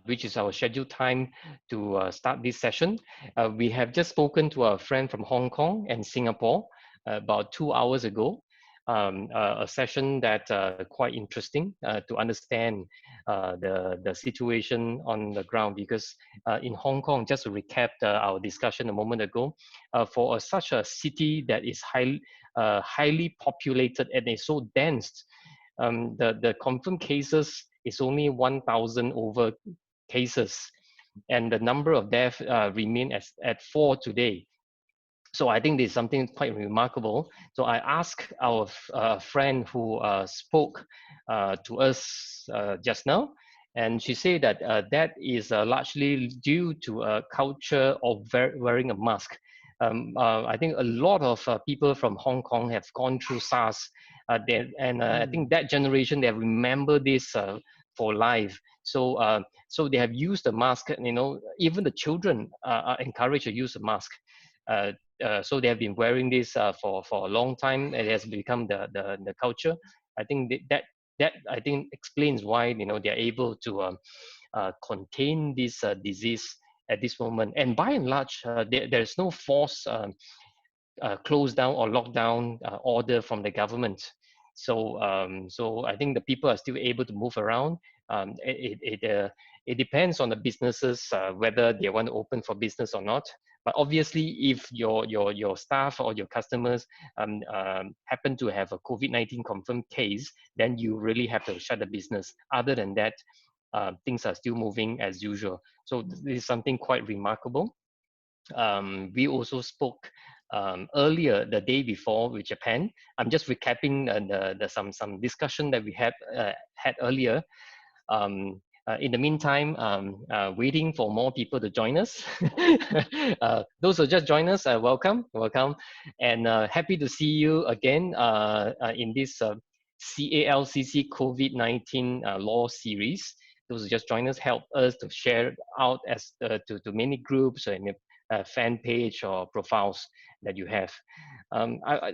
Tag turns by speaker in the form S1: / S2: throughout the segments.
S1: which is our scheduled time to start this session. We have just spoken to a friend from Hong Kong and Singapore about 2 hours ago. A session that quite interesting to understand the situation on the ground, because in Hong Kong, just to recap our discussion a moment ago, for such a city that is highly populated and is so dense, the confirmed cases is only 1,000 over cases, and the number of deaths remain at 4 today. So I think there's something quite remarkable. So I asked our friend who spoke to us just now, and she said that that is largely due to a culture of wearing a mask. I think a lot of people from Hong Kong have gone through SARS, I think that generation, they remember this for life. So they have used the mask. Even the children are encouraged to use a mask. So they have been wearing this for a long time. It has become the culture. I think that I think explains why they are able to contain this disease at this moment. And by and large, there's no forced close down or lockdown order from the government. So I think the people are still able to move around. It depends on the businesses whether they want to open for business or not. But obviously, if your staff or your customers happen to have a COVID-19 confirmed case, then you really have to shut the business. Other than that, things are still moving as usual. So this is something quite remarkable. We also spoke earlier the day before with Japan. I'm just recapping some discussion that we had earlier. In the meantime, waiting for more people to join us. Those who just joined us, welcome, and happy to see you again in this CALCC COVID-19 law series. Those who just joined us, help us to share out as to many groups and fan page or profiles that you have.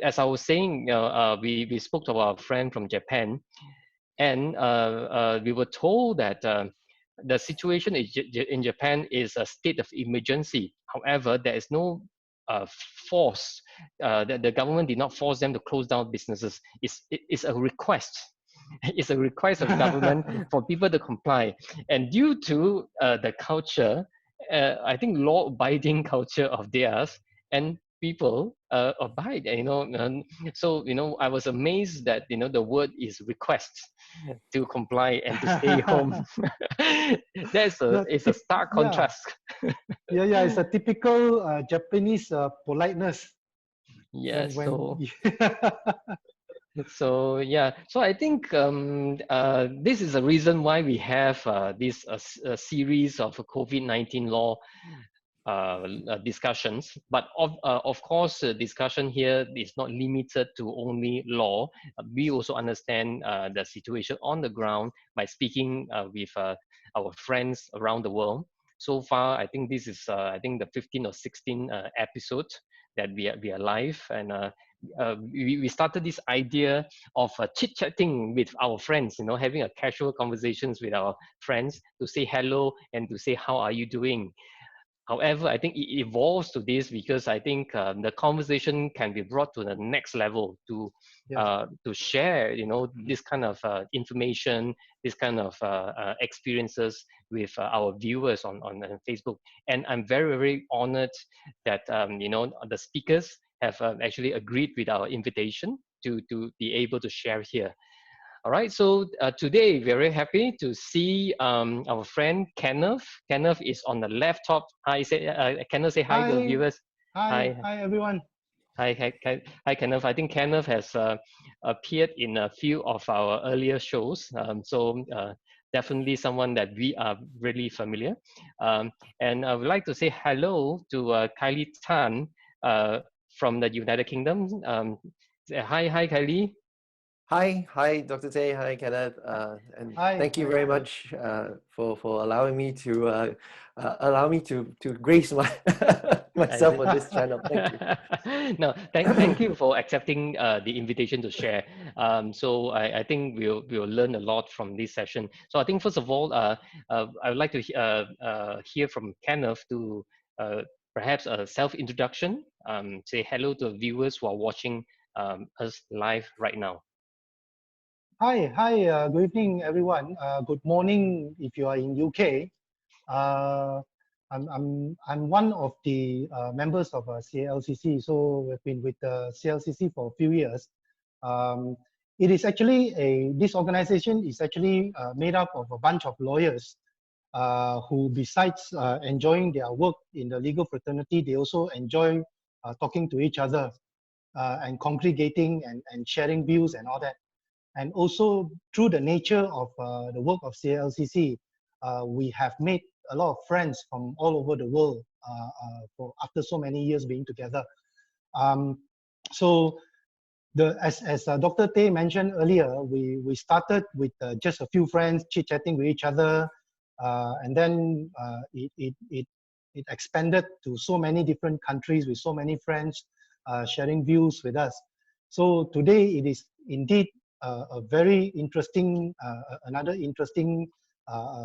S1: As I was saying, we spoke to our friend from Japan, and we were told that the situation in Japan is a state of emergency. However, there is no force. The government did not force them to close down businesses. It's a request. It's a request of government for people to comply. And due to the culture, I think law-abiding culture of theirs, and people abide. So I was amazed that the word is request to comply and to stay home. It's a stark contrast.
S2: Yeah, it's a typical Japanese politeness.
S1: Yes. So I think this is the reason why we have this series of COVID-19 law discussions. But of course, discussion here is not limited to only law. We also understand the situation on the ground by speaking with our friends around the world. So far, I think this is I think the 15 or 16 episode that we are live, and we started this idea of chit-chatting with our friends, having a casual conversations with our friends to say hello and to say how are you doing. However, I think it evolves to this because I think the conversation can be brought to the next level to share, this kind of information, this kind of experiences with our viewers on Facebook. And I'm very, very honored that the speakers have actually agreed with our invitation to be able to share here. All right, so today we're very happy to see our friend Kenneth. Kenneth is on the left top. Hi, Kenneth, say hi to the viewers.
S2: Hi everyone.
S1: Hi, Kenneth. I think Kenneth has appeared in a few of our earlier shows, so definitely someone that we are really familiar. And I would like to say hello to Kiley Tan from the United Kingdom. Hi, Kiley.
S3: Hi, Dr. Teh. Hi, Kenneth. And thank you very much for allowing me to grace my myself on this channel. Thank you.
S1: No, thank you for accepting the invitation to share. So I think we'll learn a lot from this session. So I think first of all, I would like to hear from Kenneth to perhaps a self-introduction. Say hello to the viewers who are watching us live right now.
S2: Hi, good evening, everyone. Good morning if you are in UK. I'm one of the members of CALCC. So we've been with CALCC for a few years. It is actually this organization is actually made up of a bunch of lawyers who, besides enjoying their work in the legal fraternity, they also enjoy talking to each other and congregating and sharing views and all that. And also through the nature of the work of CALCC, we have made a lot of friends from all over the world after so many years being together. So as Dr. Teh mentioned earlier, we started with just a few friends chit-chatting with each other, and then it expanded to so many different countries with so many friends sharing views with us. So today it is indeed a very interesting, another interesting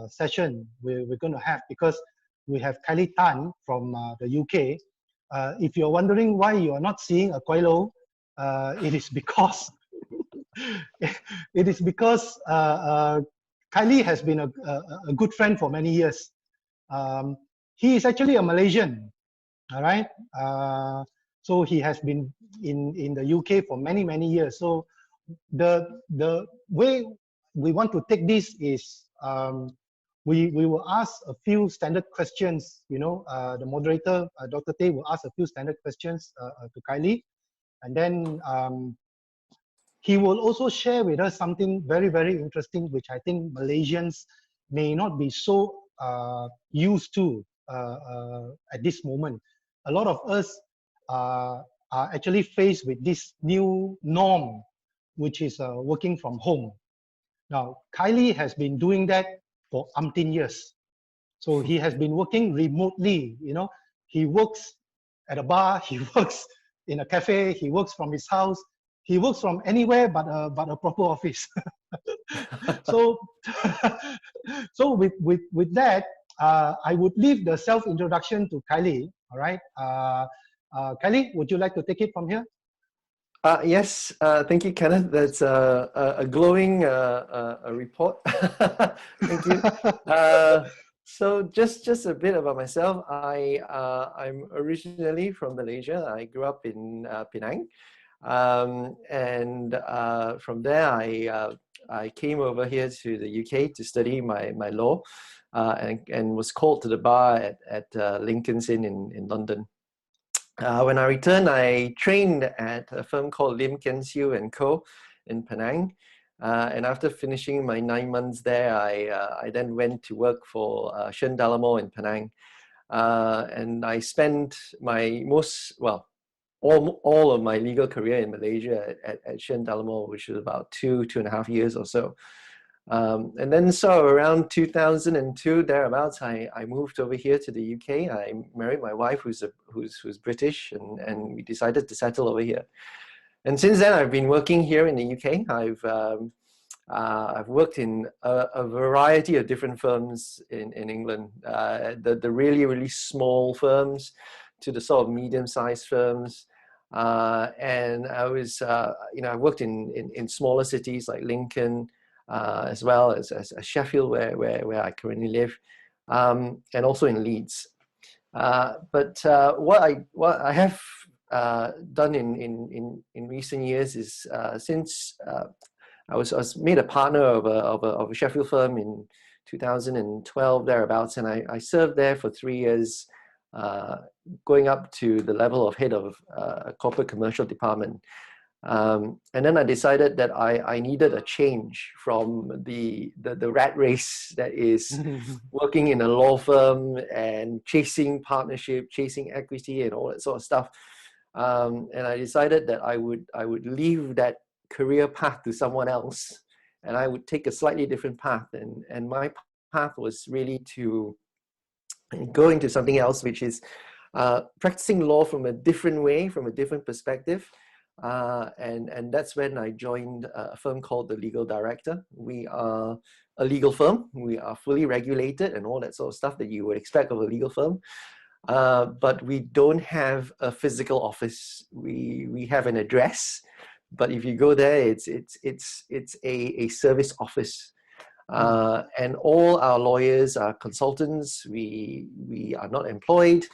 S2: session we're going to have, because we have Kiley Tan from the UK. If you're wondering why you are not seeing a Koilo, it is because Kiley has been a good friend for many years. He is actually a Malaysian, all right? So he has been in the UK for many years. So the way we want to take this is we will ask a few standard questions. You know, the moderator, Dr. Teh, will ask a few standard questions to Kiley, and then he will also share with us something very interesting, which I think Malaysians may not be so used to at this moment. A lot of us are actually faced with this new norm, which is working from home. Now, Kiley has been doing that for umpteen years. So he has been working remotely. You know, he works at a bar, he works in a cafe, he works from his house, he works from anywhere but a proper office. So, so with that, I would leave the self-introduction to Kiley. All right, Kiley, would you like to take it from here?
S3: Yes, thank you, Kenneth. That's a glowing report. Thank you. So just a bit about myself. I'm originally from Malaysia. I grew up in Penang, and from there I came over here to the UK to study my law, and was called to the bar at Lincoln's Inn in London. When I returned, I trained at a firm called Lim Kian Siu and Co. in Penang. And after finishing my 9 months there, I then went to work for Shen Dalamo in Penang. And I spent my all of my legal career in Malaysia at Shen Dalamo, which was about 2.5 years or so. And then so around 2002 thereabouts, I moved over here to the UK. I married my wife, who's British, and we decided to settle over here. And since then, I've been working here in the UK. I've worked in a variety of different firms in England, the really small firms to the sort of medium-sized firms. And I was, I worked in smaller cities like Lincoln, as well as Sheffield, where I currently live, and also in Leeds. But what I have done in recent years is since I was made a partner of a Sheffield firm in 2012 thereabouts, and I served there for 3 years, going up to the level of head of a corporate commercial department. And then I decided that I needed a change from the rat race that is working in a law firm and chasing partnership, chasing equity, and all that sort of stuff. And I decided that I would leave that career path to someone else, and I would take a slightly different path. And my path was really to go into something else, which is practicing law from a different way, from a different perspective. And that's when I joined a firm called The Legal Director. We are a legal firm. We are fully regulated and all that sort of stuff that you would expect of a legal firm. But we don't have a physical office. We have an address, but if you go there, it's a service office. And all our lawyers are consultants. We are not employed.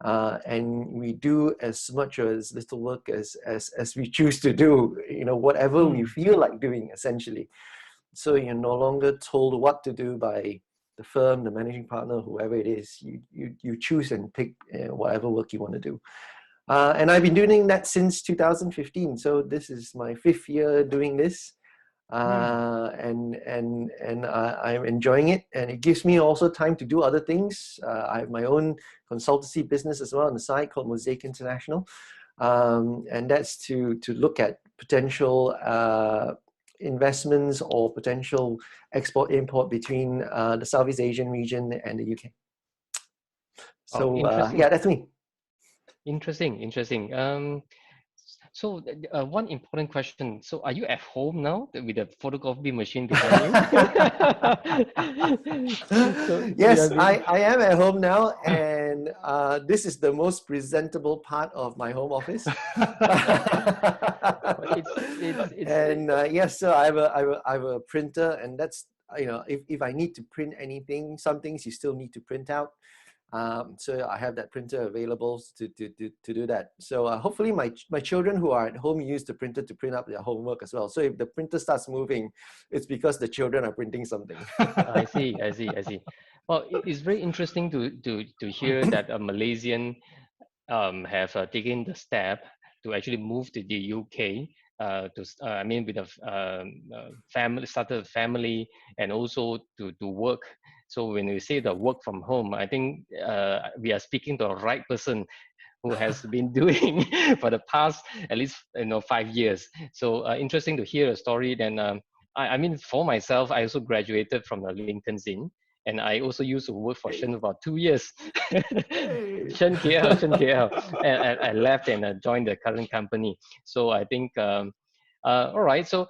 S3: And we do as much or as little work as we choose to do, whatever we feel like doing, essentially. So you're no longer told what to do by the firm, the managing partner, whoever it is. You choose and pick whatever work you want to do. And I've been doing that since 2015. So this is my 5th year doing this. And I'm enjoying it, and it gives me also time to do other things. I have my own consultancy business as well on the side called Mosaic International, and that's to look at potential investments or potential export-import between the Southeast Asian region and the UK. So yeah, that's me.
S1: Interesting. So one important question. So are you at home now with a photocopy machine behind you?
S3: Yes, I am at home now, and this is the most presentable part of my home office. Yes, so I have a printer, and that's, if I need to print anything, some things you still need to print out. So I have that printer available to do that. So hopefully my children who are at home use the printer to print out their homework as well. So if the printer starts moving, it's because the children are printing something.
S1: I see. Well, it's very interesting to hear that a Malaysian have taken the step to actually move to the UK. With a family, started a family, and also to work. So when we say the work from home, I think we are speaking to the right person who has been doing for the past at least 5 years. So interesting to hear a story. Then for myself, I also graduated from the Lincoln's Inn, and I also used to work for Shen for about 2 years. Shen KL, and I left and joined the current company. So I think all right. So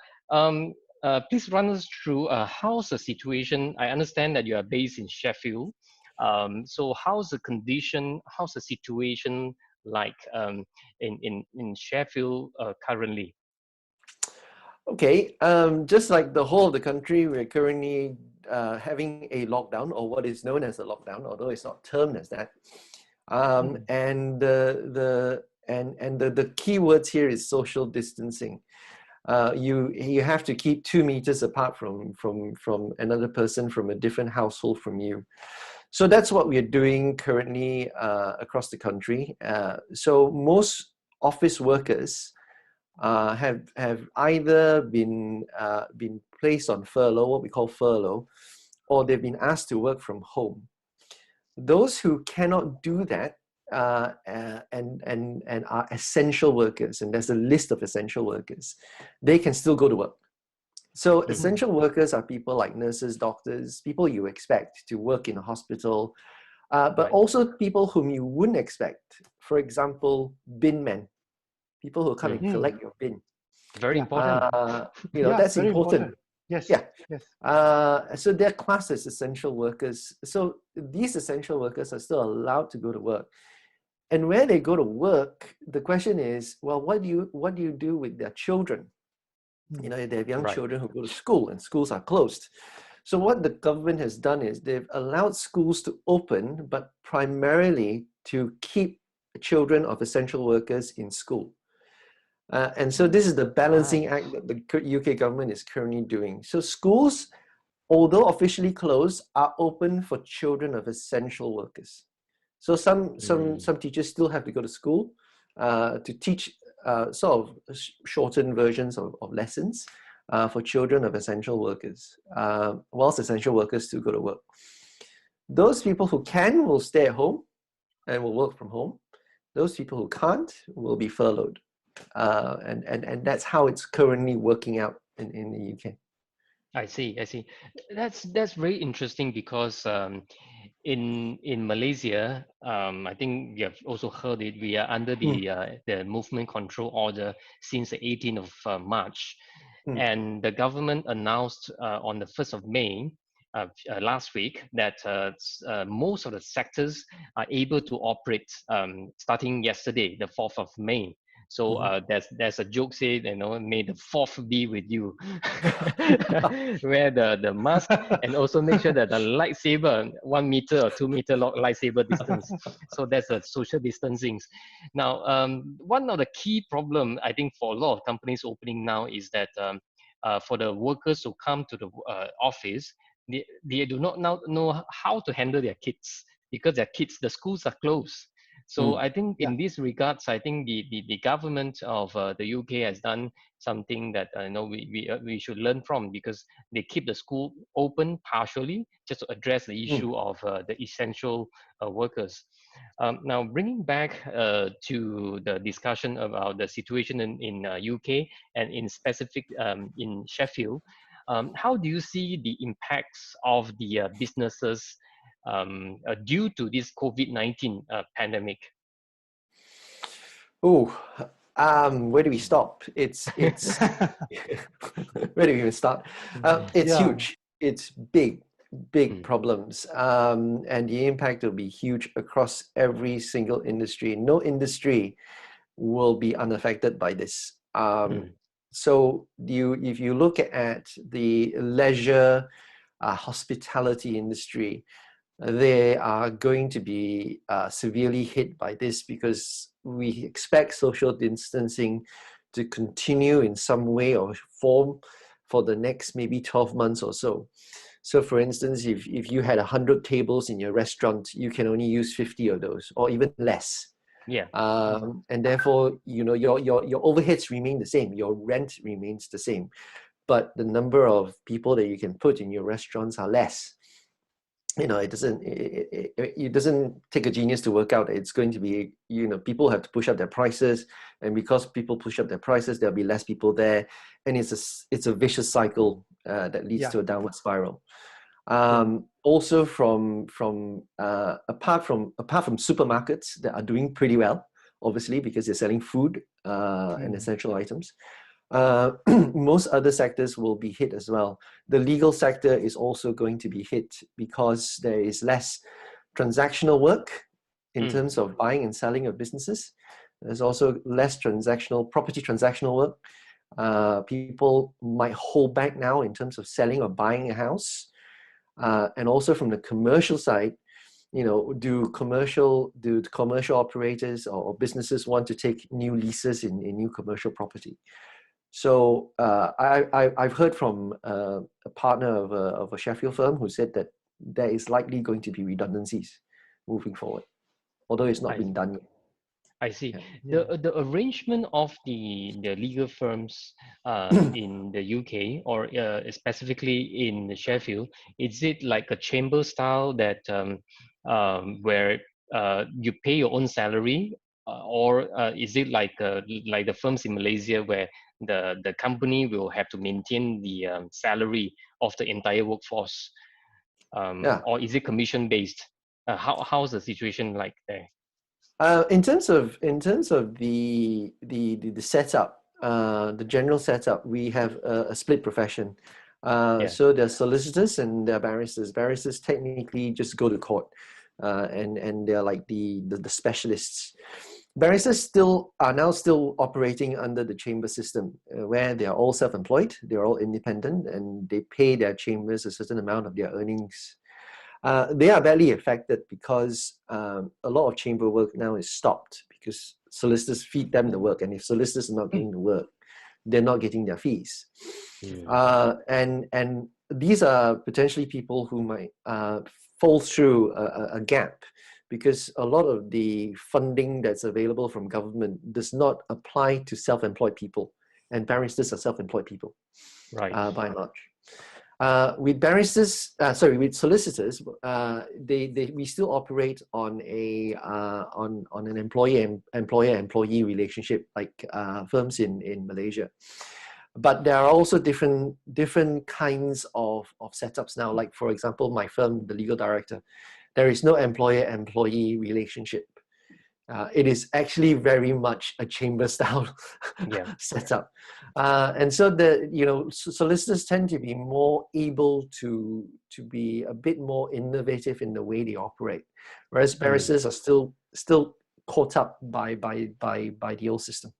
S1: please run us through how's the situation. I understand that you are based in Sheffield. So how's the condition? How's the situation like in Sheffield currently?
S3: Okay, just like the whole of the country, we're currently having a lockdown, or what is known as a lockdown, although it's not termed as that. And the key words here is social distancing. You have to keep 2 meters apart from another person from a different household from you. So that's what we're doing currently across the country. So most office workers have either been placed on furlough, what we call furlough, or they've been asked to work from home. Those who cannot do that and are essential workers, and there's a list of essential workers, they can still go to work. So essential workers are people like nurses, doctors, people you expect to work in a hospital, but also people whom you wouldn't expect. For example, bin men, people who come and collect your bin.
S1: Very important.
S3: That's important.
S2: Yes.
S3: Yeah.
S2: Yes.
S3: So they're classed as essential workers. So these essential workers are still allowed to go to work. And where they go to work, the question is, well, what do you do with their children? They have young children who go to school, and schools are closed. So what the government has done is they've allowed schools to open, but primarily to keep children of essential workers in school. And so this is the balancing act that the UK government is currently doing. So schools, although officially closed, are open for children of essential workers. So some teachers still have to go to school to teach sort of shortened versions of lessons for children of essential workers, whilst essential workers still go to work. Those people who can will stay at home and will work from home. Those people who can't will be furloughed. And that's how it's currently working out in the UK.
S1: I see. That's very interesting because in Malaysia, I think you have also heard it. We are under
S3: Mm,
S1: the movement control order since the 18th of March,
S3: mm,
S1: and the government announced on the 1st of May last week that most of the sectors are able to operate starting yesterday, the 4th of May. So
S3: mhm.
S1: there's a joke say, may the fourth be with you. Wear the mask and also make sure that the lightsaber 1 meter or 2 meter lightsaber distance. So that's a social distancing. Now, one of the key problem I think for a lot of companies opening now is that for the workers who come to the office, they do not now know how to handle their kids because their kids, the schools are closed. So
S3: Mm,
S1: I think
S2: Yeah.
S1: in these regards, I think the government of the UK has done something that we should learn from, because they keep the school open partially just to address the
S3: mm.
S1: issue of the essential workers. Now, bringing back to the discussion about the situation in UK and in specific in Sheffield, how do you see the impacts of the businesses due to this COVID-19 pandemic?
S3: Oh, where do we stop? It's where do we even start? It's
S2: Yeah.
S3: huge. It's big, big
S1: Mm,
S3: problems, and the impact will be huge across every single industry. No industry will be unaffected by this.
S1: mm,
S3: So if you look at the leisure, hospitality industry, they are going to be severely hit by this, because we expect social distancing to continue in some way or form for the next maybe 12 months or so. So for instance, if you had 100 tables in your restaurant, you can only use 50 of those, or even less.
S1: yeah.
S3: And therefore, your overheads remain the same, your rent remains the same, but the number of people that you can put in your restaurants are less. It doesn't take a genius to work out it's going to be, people have to push up their prices, and because people push up their prices, there'll be less people there, and it's a vicious cycle that leads
S2: Yeah.
S3: to a downward spiral.
S2: Yeah.
S3: Also apart from supermarkets that are doing pretty well, obviously, because they're selling food and essential items. Most other sectors will be hit as well. The legal sector is also going to be hit, because there is less transactional work in
S1: Mm,
S3: terms of buying and selling of businesses. There's also less property transactional work. People might hold back now in terms of selling or buying a house. And also from the commercial side, do commercial operators or businesses want to take new leases in new commercial property? So I've heard from a partner of a Sheffield firm who said that there is likely going to be redundancies moving forward, although it's not
S1: I
S3: been done yet.
S1: I see.
S3: Yeah.
S2: Yeah.
S1: The arrangement of the legal firms in the UK, or specifically in Sheffield, is it like a chamber style that where you pay your own salary, or is it like the firms in Malaysia where the company will have to maintain the salary of the entire workforce,
S3: Yeah.
S1: or is it commission based? How's the situation like there?
S3: In terms of the setup, the general setup, we have a split profession.
S1: Yeah.
S3: So there's solicitors and there are barristers. Barristers technically just go to court, and they're like the specialists. Barristers are now still operating under the chamber system, where they are all self-employed, they're all independent, and they pay their chambers a certain amount of their earnings. They are badly affected because a lot of chamber work now is stopped, because solicitors feed them the work, and if solicitors are not getting the work, they're not getting their fees.
S1: Mm,
S3: And these are potentially people who might fall through a gap, because a lot of the funding that's available from government does not apply to self-employed people, and barristers are self-employed people
S1: right.
S3: by and large. With solicitors, we still operate on an employer-employee relationship, like firms in Malaysia. But there are also different kinds of setups now. Like, for example, my firm, the legal director, there is no employer-employee relationship. It is actually very much a chamber style
S1: Yeah.
S3: setup. And so the, solicitors tend to be more able to be a bit more innovative in the way they operate, whereas barristers are still caught up by the old system.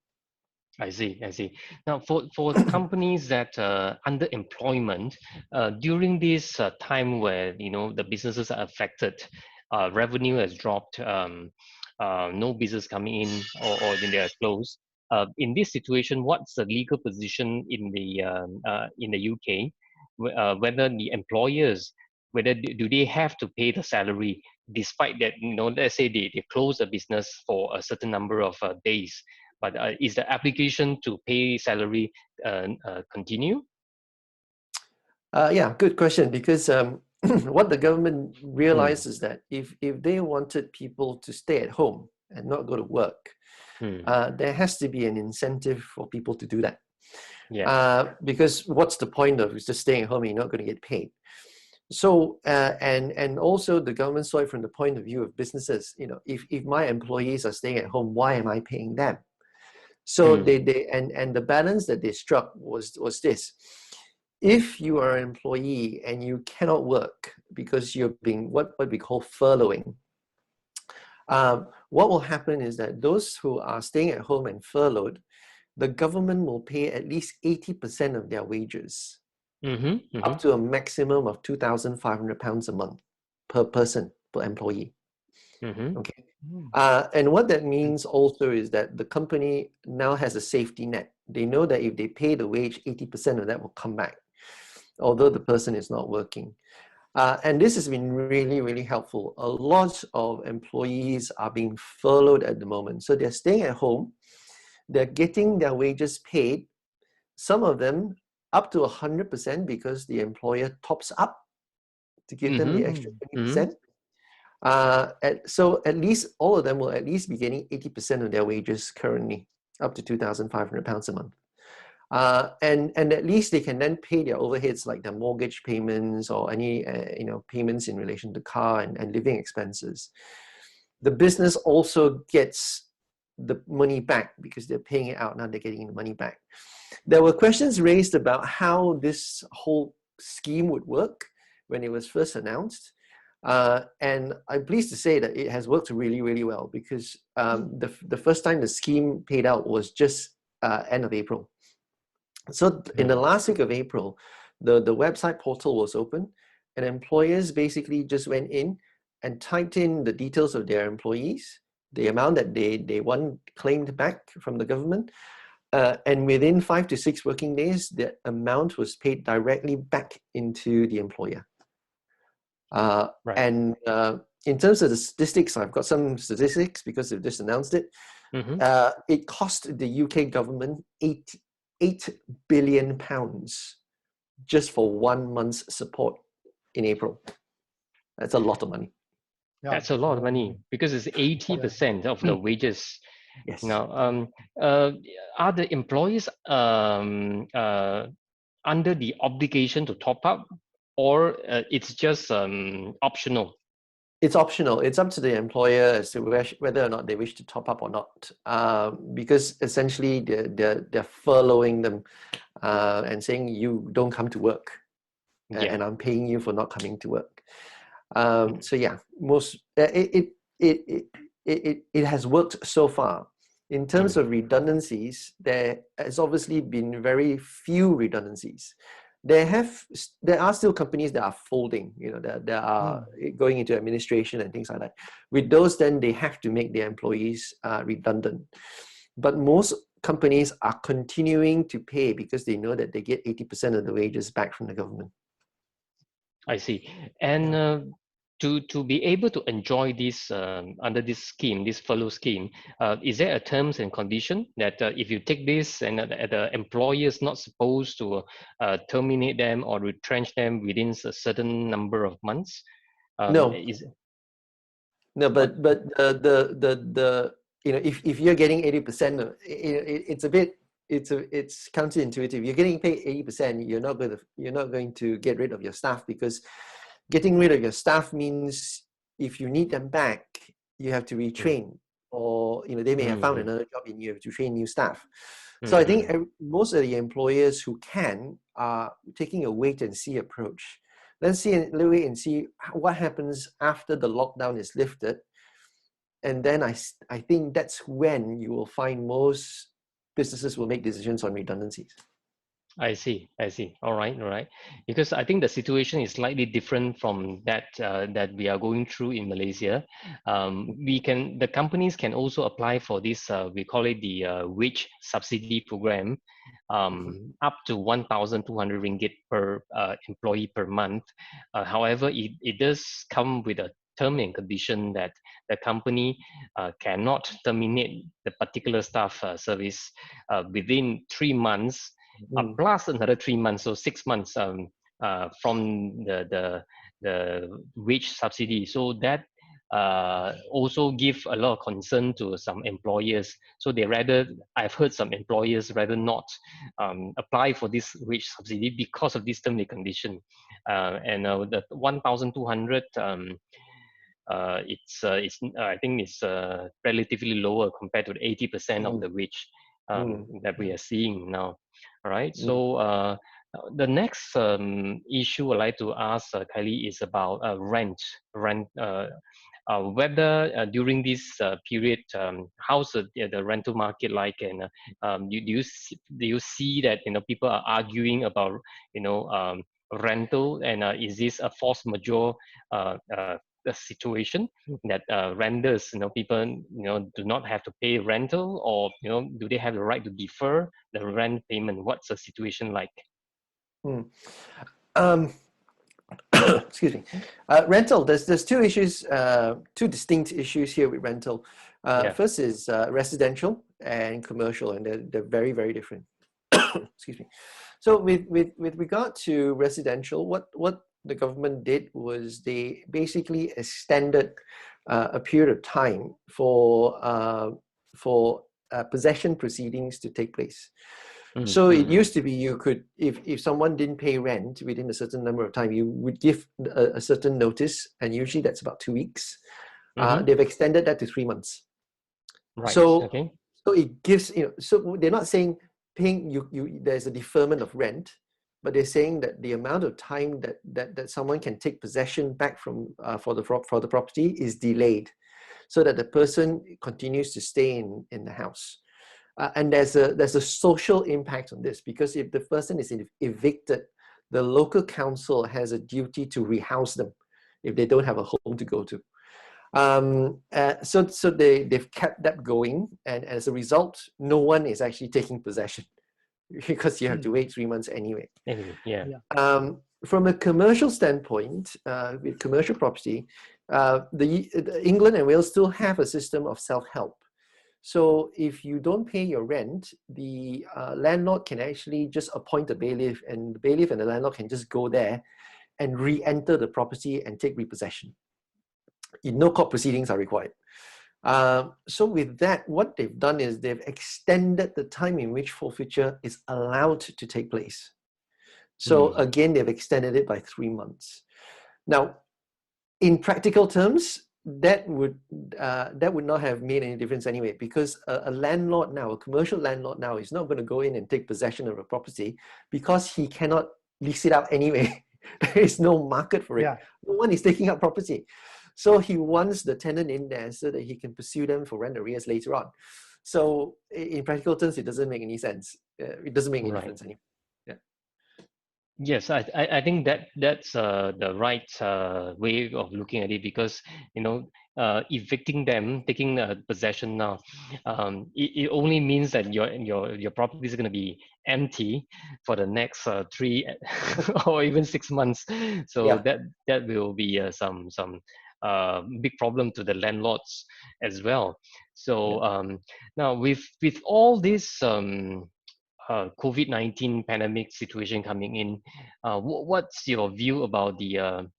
S1: I see. I see. Now, for companies that underemployment during this time where the businesses are affected, revenue has dropped, no business coming in, or then they are closed. In this situation, what's the legal position in the UK? Whether the employers, whether do they have to pay the salary despite that, let's say they close the business for a certain number of days, but is the application to pay salary continue?
S3: Yeah, good question, because what the government realized
S1: Hmm.
S3: is that if they wanted people to stay at home and not go to work, there has to be an incentive for people to do that.
S1: Yeah.
S3: Because what's the point of just staying at home and you're not going to get paid? So and also the government saw it from the point of view of businesses. If my employees are staying at home, why am I paying them? So and the balance that they struck was this: if you are an employee and you cannot work because you're being what we call furloughing, what will happen is that those who are staying at home and furloughed, the government will pay at least 80% of their wages, up to a maximum of £2,500 a month per person, per employee. Okay. And what that means also is that the company now has a safety net. They know that if they pay the wage, 80% of that will come back, although the person is not working. And this has been really, really helpful. A lot of employees are being furloughed at the moment. So they're staying at home, they're getting their wages paid, some of them up to 100% because the employer tops up to give them the extra 20%. So at least all of them will at least be getting 80% of their wages currently, up to £2,500 a month. And at least they can then pay their overheads like their mortgage payments or any payments in relation to car and living expenses. The business also gets the money back because they're paying it out. Now they're getting the money back. There were questions raised about how this whole scheme would work when it was first announced. And I'm pleased to say that it has worked really, really well, because the first time the scheme paid out was just end of April. So in the last week of April, the website portal was open, and employers basically just went in and typed in the details of their employees, the amount that they want claimed back from the government, and within 5 to 6 working days, the amount was paid directly back into the employer.
S1: Right.
S3: And in terms of the statistics, I've got some statistics because they've just announced it. It cost the UK government £8 billion just for 1 month's support in April. That's a lot of money.
S2: Yeah.
S1: That's a lot of money, because it's 80% of the wages.
S3: Yes.
S1: Now, are the employees under the obligation to top up, or it's just optional?
S3: It's optional. It's up to the employer as to whether or not they wish to top up or not, because essentially they're furloughing them and saying you don't come to work, and I'm paying you for not coming to work. So yeah, it has worked so far. In terms of redundancies, there has obviously been very few redundancies. There are still companies that are folding, that are going into administration and things like that. With those, then they have to make their employees redundant. But most companies are continuing to pay because they know that they get 80% of the wages back from the government.
S1: I see. And to be able to enjoy this under this scheme, this furlough scheme, is there a terms and condition that if you take this and the employer is not supposed to terminate them or retrench them within a certain number of months?
S3: No, but the if you're getting 80%, it's counterintuitive. You're getting paid 80%. You're not going to get rid of your staff, because getting rid of your staff means if you need them back, you have to retrain, or they may have found another job and you have to train new staff. So I think most of the employers who can are taking a wait and see approach. Let's wait and see what happens after the lockdown is lifted. And then I think that's when you will find most businesses will make decisions on redundancies.
S1: I see. All right. Because I think the situation is slightly different from that that we are going through in Malaysia. The companies can also apply for this. We call it the wage subsidy program, up to 1,200 ringgit per employee per month. However, it does come with a term and condition that the company cannot terminate the particular staff service within 3 months. Plus another 3 months, so 6 months from the wage subsidy. So that also give a lot of concern to some employers. So I've heard some employers rather not apply for this wage subsidy because of this term and condition. And the 1,200. I think it's relatively lower compared to the 80% of the wage that we are seeing now. All right. So the next issue I'd like to ask Kiley is about rent. Whether during this period, how's the rental market like, and do you see that people are arguing about rental, and is this a force majeure the situation that renters, people, do not have to pay rental, or do they have the right to defer the rent payment? What's the situation like?
S3: Excuse me. Rental. There's two issues, two distinct issues here with rental. First is residential and commercial, and they're very, very different. Excuse me. So with regard to residential, what the government did was they basically extended a period of time for possession proceedings to take place. So it used to be you could, if someone didn't pay rent within a certain number of time, you would give a certain notice, and usually that's about 2 weeks. They've extended that to 3 months.
S1: Right.
S3: So it gives, so they're not saying paying there's a deferment of rent, but they're saying that the amount of time that someone can take possession back from for the property is delayed, so that the person continues to stay in the house. And there's a social impact on this, because if the person is evicted, the local council has a duty to rehouse them if they don't have a home to go to. So they've kept that going, and as a result, no one is actually taking possession, because you have to wait 3 months anyway. From a commercial standpoint, with commercial property, England and Wales still have a system of self-help. So if you don't pay your rent, the landlord can actually just appoint a bailiff, and the bailiff and the landlord can just go there and re-enter the property and take repossession. No court proceedings are required. So with that, what they've done is they've extended the time in which forfeiture is allowed to take place. So again, they've extended it by 3 months. Now, in practical terms, that would not have made any difference anyway, because a landlord now, a commercial landlord now, is not going to go in and take possession of a property, because he cannot lease it out anyway. There is no market for it. No one is taking up property. So he wants the tenant in there so that he can pursue them for rent arrears later on. So in practical terms, it doesn't make any sense. It doesn't make any difference anymore.
S1: Yes, I think that's the right way of looking at it, because evicting them, taking possession now, it only means that your property is going to be empty for the next 3 or even 6 months. So that will be some big problem to the landlords as well. So now with all this COVID-19 pandemic situation coming in, what's your view about the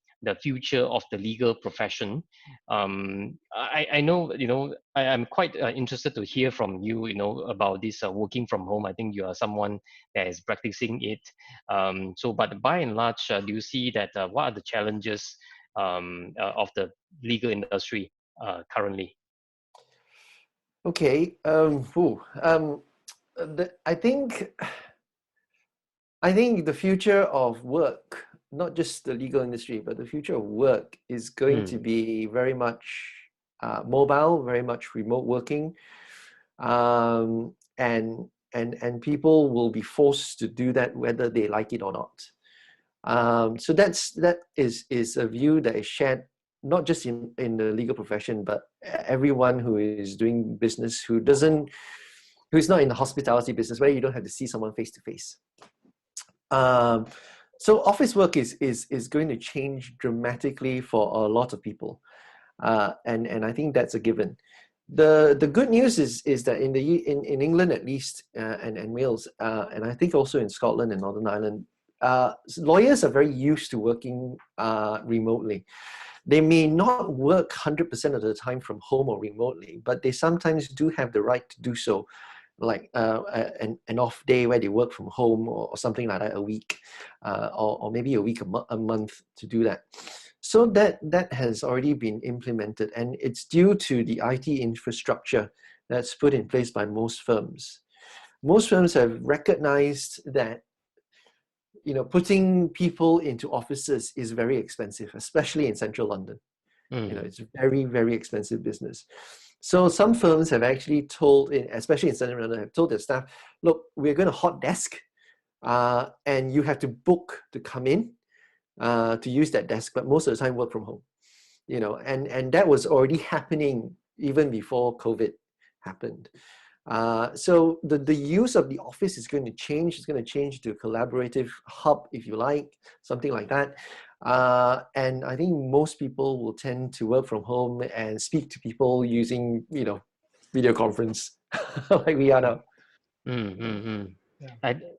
S1: future of the legal profession? I know, I'm quite interested to hear from you, about this working from home. I think you are someone that is practicing it. But by and large, do you see that what are the challenges of the legal industry currently?
S3: Okay. I think the future of work, not just the legal industry, but the future of work is going to be very much mobile, very much remote working, and people will be forced to do that whether they like it or not. So that is a view that is shared not just in the legal profession, but everyone who is doing business who's not in the hospitality business where you don't have to see someone face to face. So office work is going to change dramatically for a lot of people, and I think that's a given. The good news is that in England at least, and Wales, and I think also in Scotland and Northern Ireland, lawyers are very used to working remotely. They may not work 100% of the time from home or remotely, but they sometimes do have the right to do so, like an off day where they work from home or something like that a week, or maybe a week, a month to do that. So that has already been implemented, and it's due to the IT infrastructure that's put in place by most firms. Most firms have recognized that putting people into offices is very expensive, especially in central London. It's very, very expensive business. So some firms have actually told, especially in central London, have told their staff, look, we're going to hot desk, and you have to book to come in to use that desk, but most of the time work from home. And that was already happening even before COVID happened. So the use of the office is going to change. It's going to change to a collaborative hub, if you like, something like that. And I think most people will tend to work from home and speak to people using, video conference like we are now.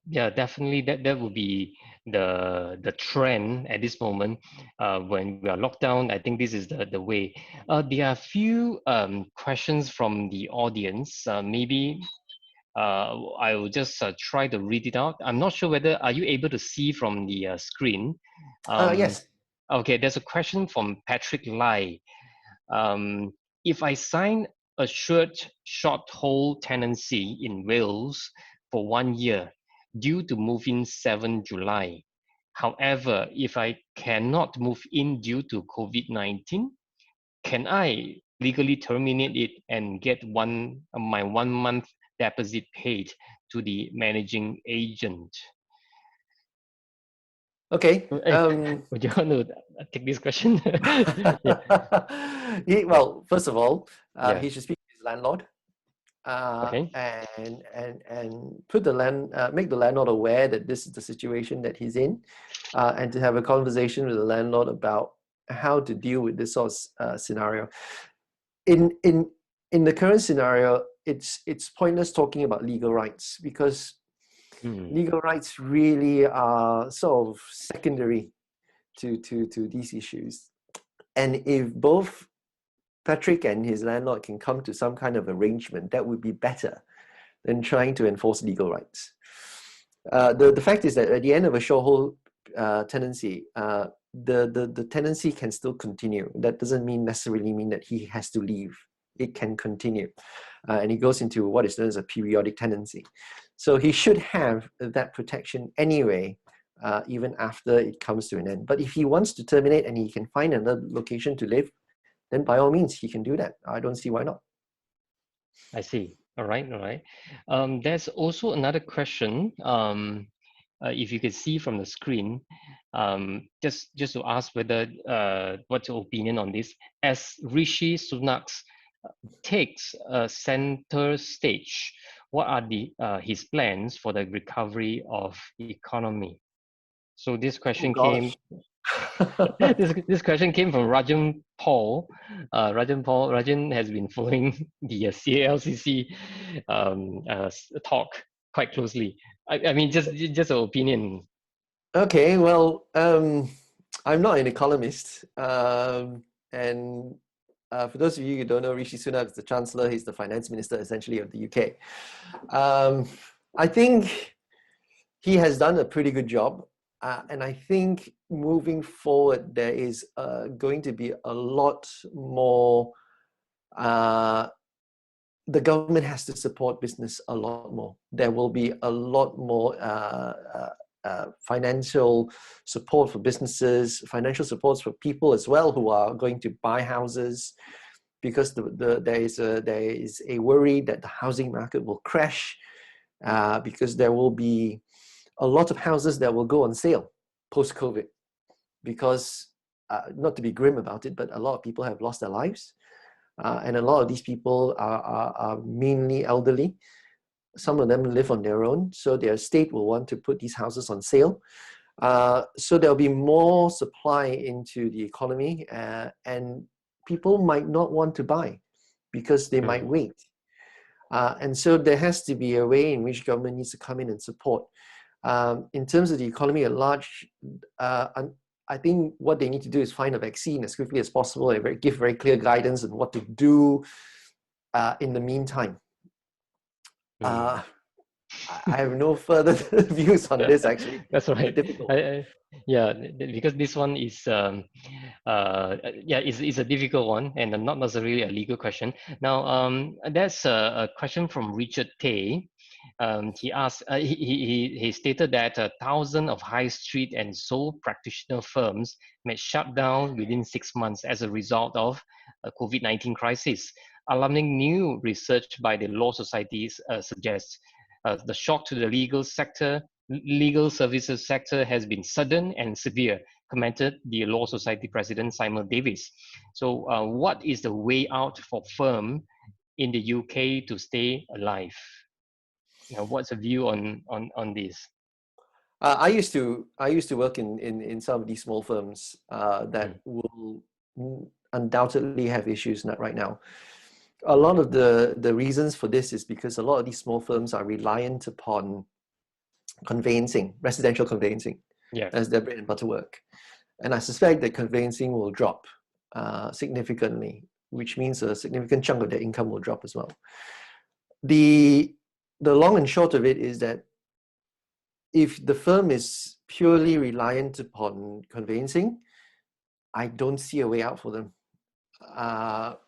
S1: Yeah, definitely that would be the trend at this moment. When we are locked down, I think this is the way. There are a few questions from the audience. Maybe I will just try to read it out. I'm not sure whether are you able to see from the screen.
S3: Yes.
S1: Okay, there's a question from Patrick Lai. If I sign a short hold tenancy in Wales for 1 year due to move in 7 July, however, if I cannot move in due to COVID-19, can I legally terminate it and get my 1 month deposit paid to the managing agent?
S3: Okay.
S1: Would you want to take this question?
S3: Well, first of all,
S1: Yeah.
S3: he should speak to his landlord,
S1: Okay.
S3: and make the landlord aware that this is the situation that he's in, and to have a conversation with the landlord about how to deal with this sort of scenario. In the current scenario, it's pointless talking about legal rights, because legal rights really are sort of secondary to these issues. And if both Patrick and his landlord can come to some kind of arrangement, that would be better than trying to enforce legal rights. The fact is that at the end of a short hold tenancy, the tenancy can still continue. That doesn't necessarily mean that he has to leave. It can continue, and he goes into what is known as a periodic tenancy. So he should have that protection anyway, even after it comes to an end. But if he wants to terminate and he can find another location to live, then by all means he can do that. I don't see why not.
S1: I see. All right. There's also another question. If you can see from the screen, just to ask whether what's your opinion on this? As Rishi Sunak takes a center stage, what are his plans for the recovery of the economy? So this question came. This question came from Rajan Paul. Rajan has been following the CALCC talk quite closely. I mean, just an opinion.
S3: Okay, well, I'm not an economist, and for those of you who don't know, Rishi Sunak is the Chancellor. He's the Finance Minister, essentially, of the UK. I think he has done a pretty good job, and I think moving forward, there is going to be a lot more. The government has to support business a lot more. There will be a lot more financial support for businesses, financial supports for people as well who are going to buy houses, because there is a worry that the housing market will crash, because there will be a lot of houses that will go on sale post-COVID, because not to be grim about it, but a lot of people have lost their lives. And a lot of these people are mainly elderly. Some of them live on their own, so their state will want to put these houses on sale. So there'll be more supply into the economy, and people might not want to buy because they might wait. And so there has to be a way in which government needs to come in and support. In terms of the economy at large, I think what they need to do is find a vaccine as quickly as possible and give very clear guidance on what to do in the meantime. I have no further views on this, actually.
S1: That's right.
S3: Difficult.
S1: Yeah, because this one is, it's a difficult one and not necessarily a legal question. Now, there's a question from Richard Tay. He asked, he stated that 1,000 of high street and sole practitioner firms may shut down within 6 months as a result of COVID-19 crisis. Alarming new research by the Law Societies suggests the shock to the legal services sector has been sudden and severe, commented the Law Society President Simon Davis. So what is the way out for firm in the UK to stay alive? Now, what's the view on this?
S3: I used to work in some of these small firms that will undoubtedly have issues right now. A lot of the reasons for this is because a lot of these small firms are reliant upon conveyancing, residential conveyancing, as their bread and butter work. And I suspect that conveyancing will drop significantly, which means a significant chunk of their income will drop as well. The long and short of it is that if the firm is purely reliant upon conveyancing, I don't see a way out for them.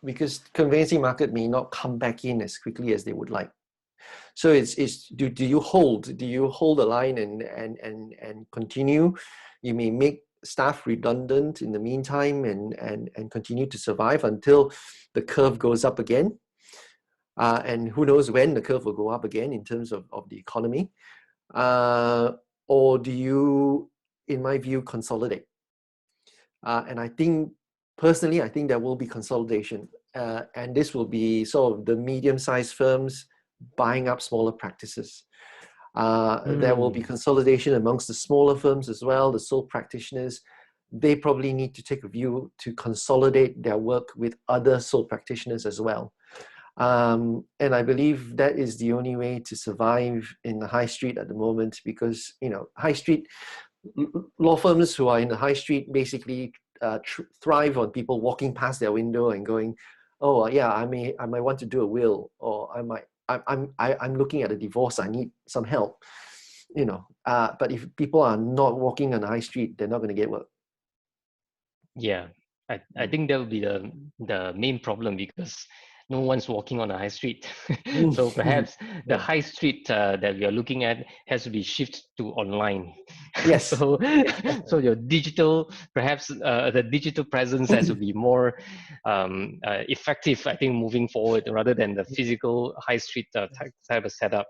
S3: Because conveyancing market may not come back in as quickly as they would like. So do you hold the line and continue? You may make staff redundant in the meantime and continue to survive until the curve goes up again. And who knows when the curve will go up again in terms of the economy. Or do you, in my view, consolidate? And I think, personally, I think there will be consolidation. And this will be sort of the medium-sized firms buying up smaller practices. There will be consolidation amongst the smaller firms as well, the sole practitioners. They probably need to take a view to consolidate their work with other sole practitioners as well. And I believe that is the only way to survive in the high street at the moment, because, high street law firms who are in the high street basically thrive on people walking past their window and going, "Oh yeah, I might want to do a will," or I'm looking at a divorce, I need some help." But if people are not walking on the high street, they're not going to get work.
S1: Yeah, I think that would be the main problem, because no one's walking on the high street. So perhaps the high street that we are looking at has to be shifted to online.
S3: Yes.
S1: So your digital, perhaps the digital presence has to be more effective, I think, moving forward, rather than the physical high street type of setup,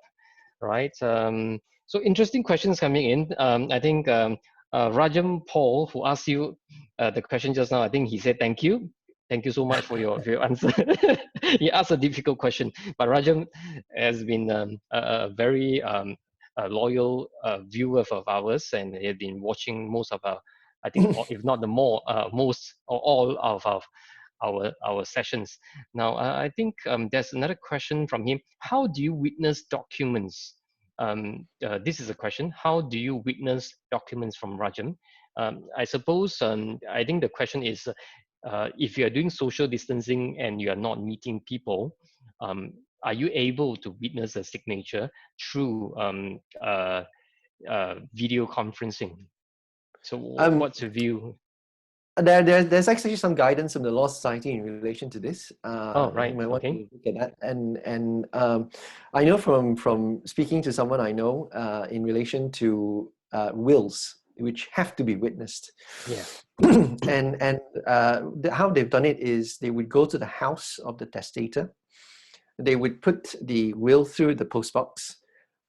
S1: right? So interesting questions coming in. I think Rajam Paul, who asked you the question just now, I think he said thank you. Thank you so much for your answer. He asked a difficult question, but Rajam has been a very loyal viewer of ours, and he had been watching most of our, I think, if not the most or all of our sessions. Now, I think there's another question from him. How do you witness documents? This is a question. How do you witness documents from Rajam? I suppose, I think the question is, if you are doing social distancing and you are not meeting people, are you able to witness a signature through video conferencing? So
S3: Um,
S1: what's your view?
S3: there's actually some guidance from the Law Society in relation to this.
S1: Oh,
S3: You
S1: right.
S3: might want to
S1: Okay.
S3: look at that. And I know from speaking to someone I know in relation to wills, which have to be witnessed.
S1: Yeah.
S3: How they've done it is they would go to the house of the testator. They would put the will through the post box,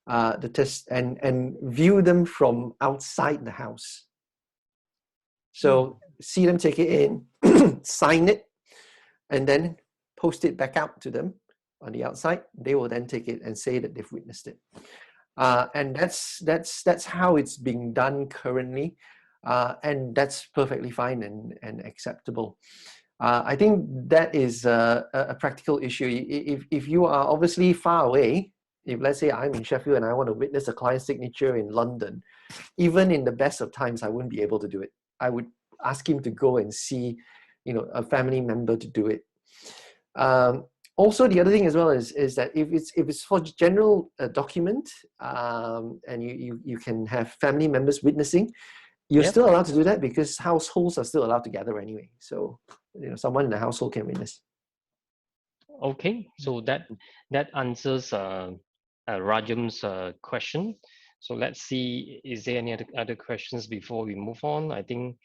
S3: the test, and view them from outside the house. So see them take it in, sign it, and then post it back out to them on the outside. They will then take it and say that they've witnessed it. And that's how it's being done currently, and that's perfectly fine and acceptable. I think that is a practical issue. If you are obviously far away, if let's say I'm in Sheffield and I want to witness a client's signature in London, even in the best of times, I wouldn't be able to do it. I would ask him to go and see, a family member to do it. Also, the other thing as well is that if it's for general document, and you can have family members witnessing, you're
S1: Yep.
S3: still allowed to do that because households are still allowed to gather anyway. So someone in the household can witness.
S1: Okay. So that answers Rajam's question. So let's see, is there any other questions before we move on? I think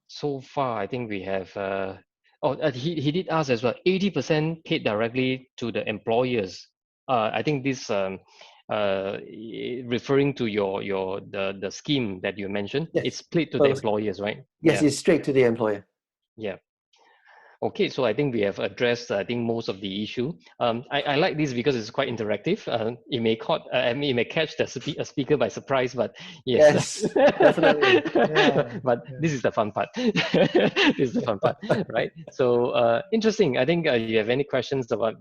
S1: so far, I think we have. He did ask as well. 80% paid directly to the employers. I think this referring to the scheme that you mentioned.
S3: Yes.
S1: It's paid to the
S3: Well,
S1: employers, right?
S3: yes,
S1: Yeah.
S3: it's straight to the employer.
S1: Yeah. Okay, so I think we have addressed, I think, most of the issue. I like this because it's quite interactive. It may catch the speaker by surprise, but yes.
S3: Yes, definitely.
S2: Yeah.
S1: But this is the fun part. This is the fun part, right? So interesting. I think you have any questions about,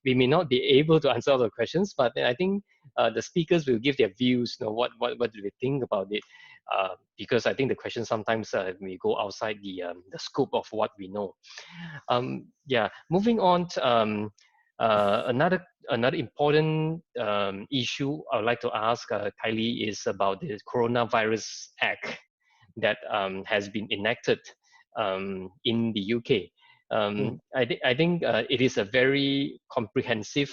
S1: we may not be able to answer all the questions, but I think the speakers will give their views. What do they think about it? Because I think the question sometimes we go outside the scope of what we know. Yeah, moving on to another important issue I would like to ask Kiley is about the Coronavirus Act that has been enacted in the UK. I think it is a very comprehensive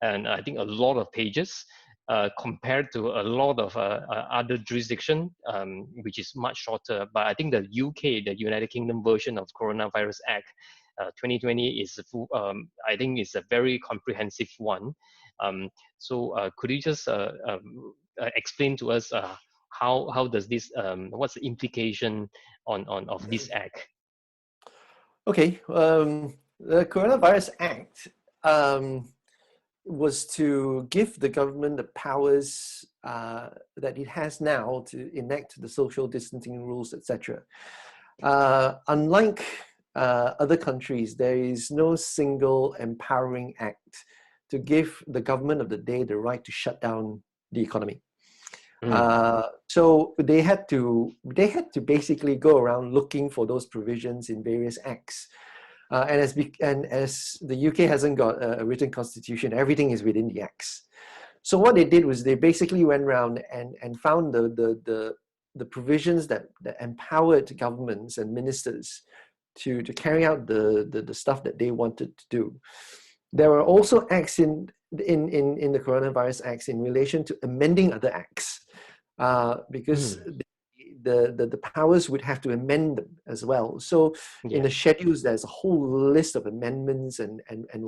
S1: and I think a lot of pages compared to a lot of other jurisdiction, which is much shorter. But I think the UK, the United Kingdom version of Coronavirus Act 2020 is I think is a very comprehensive one. So could you just explain to us how does this what's the implication on of this act?
S3: Okay, the Coronavirus Act was to give the government the powers that it has now to enact the social distancing rules, etc. Unlike other countries, there is no single empowering act to give the government of the day the right to shut down the economy. So they had to basically go around looking for those provisions in various acts. And as the UK hasn't got a written constitution, everything is within the acts. So what they did was they basically went around and found the provisions that empowered governments and ministers to carry out the stuff that they wanted to do. There were also acts in the Coronavirus Acts in relation to amending other acts, because the powers would have to amend them as well. So in the schedules, there's a whole list of amendments and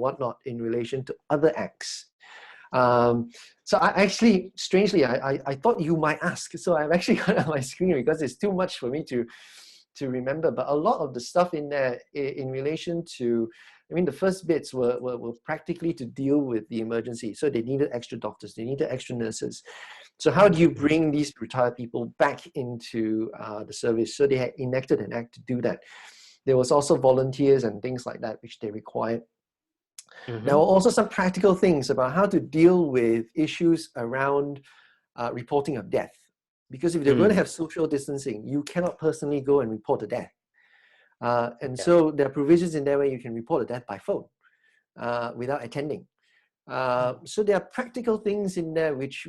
S3: whatnot in relation to other acts. So I actually, strangely, I thought you might ask. So I've actually got it on my screen because it's too much for me to remember. But a lot of the stuff in there in relation to, I mean, the first bits were practically to deal with the emergency. So they needed extra doctors, they needed extra nurses. So how do you bring these retired people back into the service? So they had enacted an act to do that. There was also volunteers and things like that, which they required. There were also some practical things about how to deal with issues around reporting of death. Because if they're going to have social distancing, you cannot personally go and report a death. So there are provisions in there where you can report a death by phone without attending. So there are practical things in there which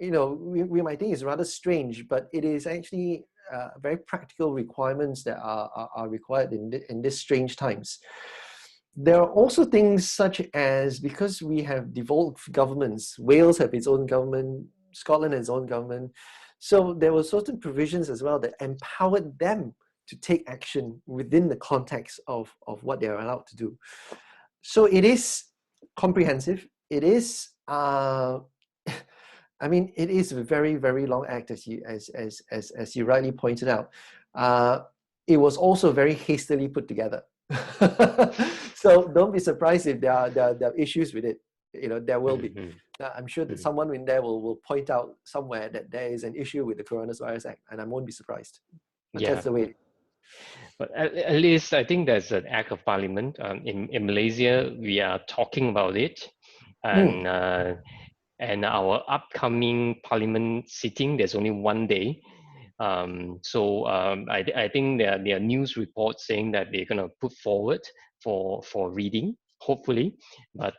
S3: we might think is rather strange, but it is actually very practical requirements that are required in these strange times. There are also things such as, because we have devolved governments, Wales have its own government, Scotland has its own government, so there were certain provisions as well that empowered them to take action within the context of what they're allowed to do. So it is comprehensive. It is, I mean, it is a very, very long act, as you rightly pointed out. It was also very hastily put together. So don't be surprised if there are issues with it. You know, there will be. I'm sure that someone in there will point out somewhere that there is an issue with the Coronavirus Act, and I won't be surprised. But that's the way.
S1: But at least I think there's an act of parliament. In Malaysia, we are talking about it, and our upcoming parliament sitting, there's only one day. I think there are news reports saying that they're going to put forward for reading, hopefully, but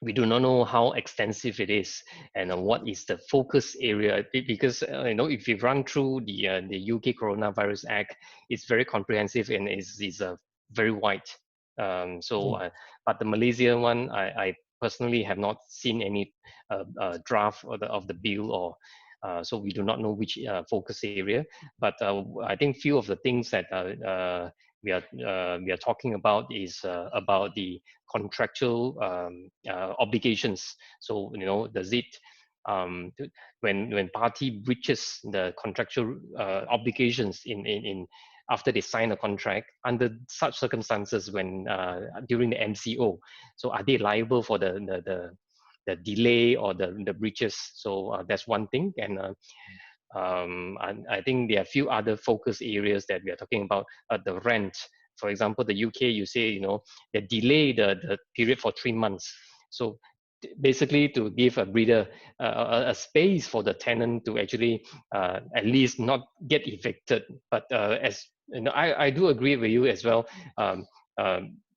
S1: we do not know how extensive it is and what is the focus area, because you know, if you run through the UK Coronavirus Act, it's very comprehensive and is very wide. But the Malaysian one, I personally have not seen any draft of the bill, or so we do not know which focus area. But I think few of the things that we are talking about is about the contractual obligations. So, you know, does it when party breaches the contractual obligations in after they sign a contract, under such circumstances, when during the MCO, so are they liable for the delay or the breaches? So that's one thing. And I think there are a few other focus areas that we are talking about. The rent, for example, the UK, you say, you know, they delay the period for 3 months. So basically to give a breather, a space for the tenant to actually at least not get evicted. But as you know, I do agree with you as well.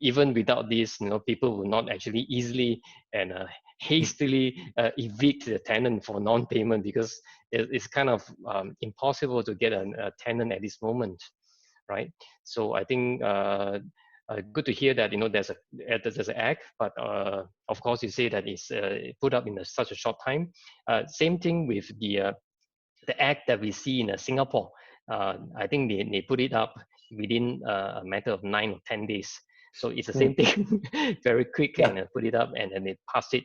S1: Even without this, you know, people will not actually easily and hastily evict the tenant for non-payment, because it's kind of impossible to get a tenant at this moment, right? So I think good to hear that, you know, there's an act, but of course you say that it's put up in such a short time. Same thing with the act that we see in Singapore. I think they put it up within a matter of 9 or 10 days. So it's the same thing, very quick, and put it up, and then they passed it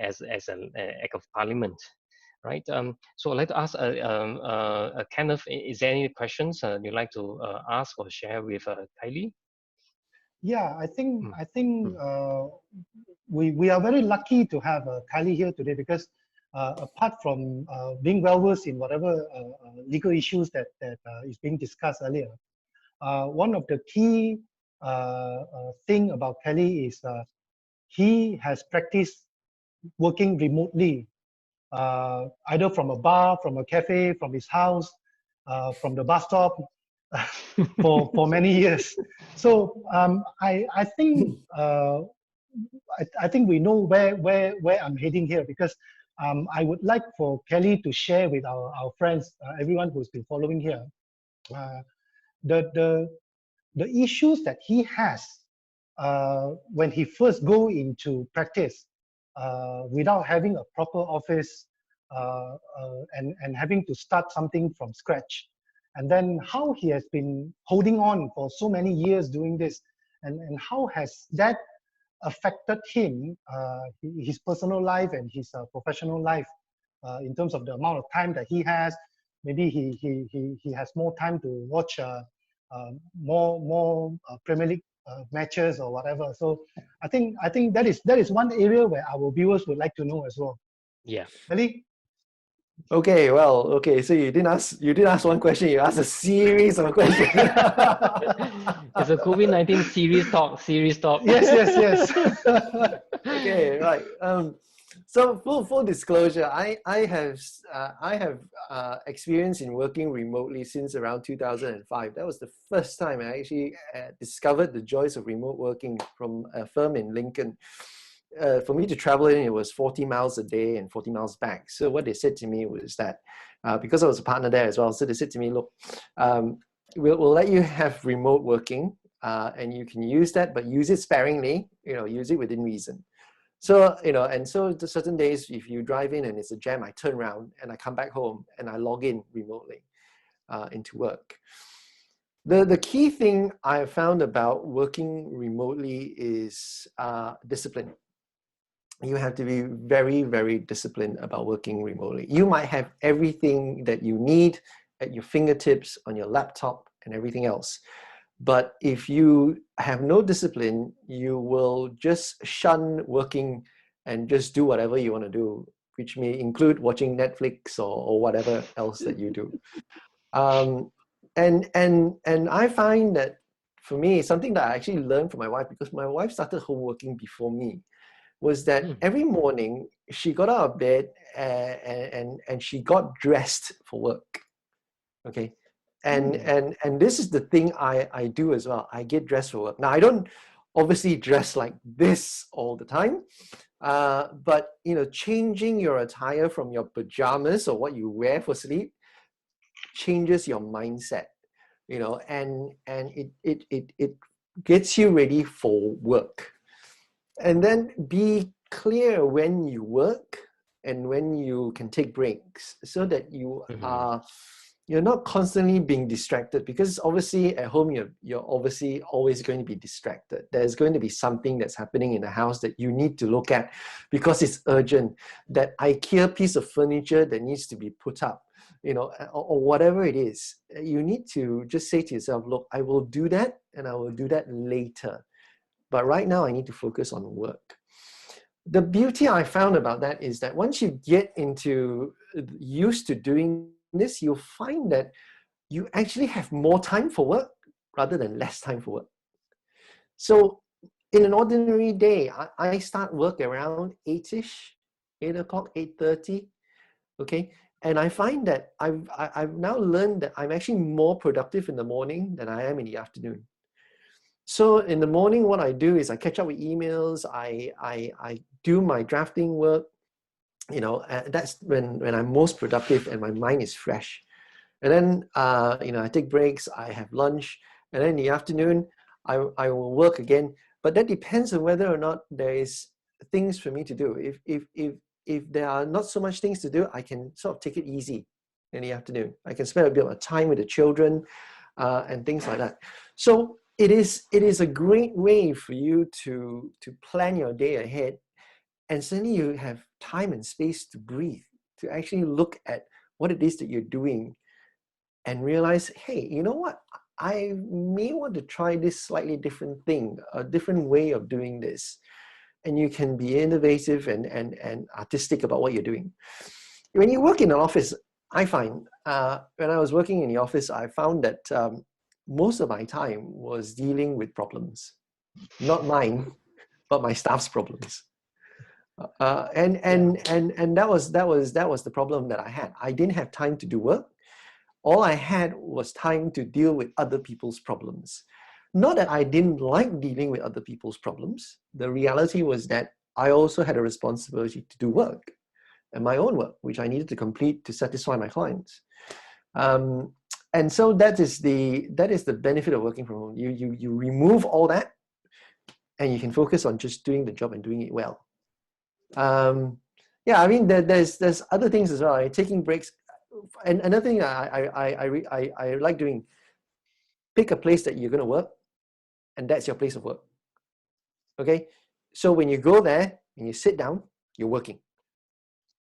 S1: as an act of parliament, right? So I'd like to ask Kenneth, is there any questions you'd like to ask or share with Kiley?
S2: Yeah, I think we are very lucky to have Kiley here today, because apart from being well versed in whatever legal issues that is being discussed earlier, one of the key thing about Kiley is he has practiced working remotely, either from a bar, from a cafe, from his house, from the bus stop, for many years. So I think I think we know where I'm heading here, because I would like for Kiley to share with our friends, everyone who's been following here, the issues that he has when he first go into practice without having a proper office and having to start something from scratch. And then how he has been holding on for so many years doing this, and how has that affected him, his personal life and his professional life, in terms of the amount of time that he has. Maybe he has more time to watch more Premier League matches or whatever. So I think that is one area where our viewers would like to know as well.
S1: Yeah.
S2: Ali?
S3: Okay, well, okay. So you didn't ask one question. You asked a series of questions.
S1: It's a COVID-19 series talk.
S2: Yes.
S3: Okay, right. So full disclosure, I have experience in working remotely since around 2005. That was the first time I actually discovered the joys of remote working from a firm in Lincoln. For me to travel in, it was 40 miles a day and 40 miles back. So what they said to me was that because I was a partner there as well. So they said to me, look, we'll let you have remote working, and you can use that, but use it sparingly, use it within reason. So, and so the certain days, if you drive in and it's a jam, I turn around and I come back home and I log in remotely into work. The key thing I found about working remotely is discipline. You have to be very, very disciplined about working remotely. You might have everything that you need at your fingertips on your laptop and everything else. But if you have no discipline, you will just shun working and just do whatever you want to do, which may include watching Netflix or whatever else that you do. And I find that for me, something that I actually learned from my wife, because my wife started home working before me, was that every morning she got out of bed and she got dressed for work. Okay. And this is the thing I do as well. I get dressed for work. Now, I don't obviously dress like this all the time, but changing your attire from your pajamas or what you wear for sleep changes your mindset, and it gets you ready for work. And then be clear when you work and when you can take breaks, so that you're not constantly being distracted, because obviously at home you're obviously always going to be distracted. There's going to be something that's happening in the house that you need to look at because it's urgent. That IKEA piece of furniture that needs to be put up, or whatever it is. You need to just say to yourself, look, I will do that and I will do that later. But right now I need to focus on work. The beauty I found about that is that once you get used to doing this, you'll find that you actually have more time for work rather than less time for work. So in an ordinary day, I start work around 8-ish, 8 o'clock, 8:30, okay? And I find that I've now learned that I'm actually more productive in the morning than I am in the afternoon. So in the morning, what I do is I catch up with emails, I do my drafting work, that's when I'm most productive and my mind is fresh. And then, I take breaks, I have lunch, and then in the afternoon, I will work again. But that depends on whether or not there is things for me to do. If there are not so much things to do, I can sort of take it easy in the afternoon. I can spend a bit of time with the children and things like that. So it is a great way for you to plan your day ahead, and suddenly you have time and space to breathe, to actually look at what it is that you're doing and realize, hey, you know what? I may want to try this slightly different thing, a different way of doing this. And you can be innovative and artistic about what you're doing. When you work in an office, I find, when I was working in the office, I found that most of my time was dealing with problems, not mine, but my staff's problems. And that was the problem that I had. I didn't have time to do work. All I had was time to deal with other people's problems. Not that I didn't like dealing with other people's problems. The reality was that I also had a responsibility to do work, and my own work, which I needed to complete to satisfy my clients. And so that is the benefit of working from home. You remove all that, and you can focus on just doing the job and doing it well. Yeah, I mean, there's other things as well. Like taking breaks, and another thing I like doing. Pick a place that you're going to work, and that's your place of work. Okay, so when you go there and you sit down, you're working.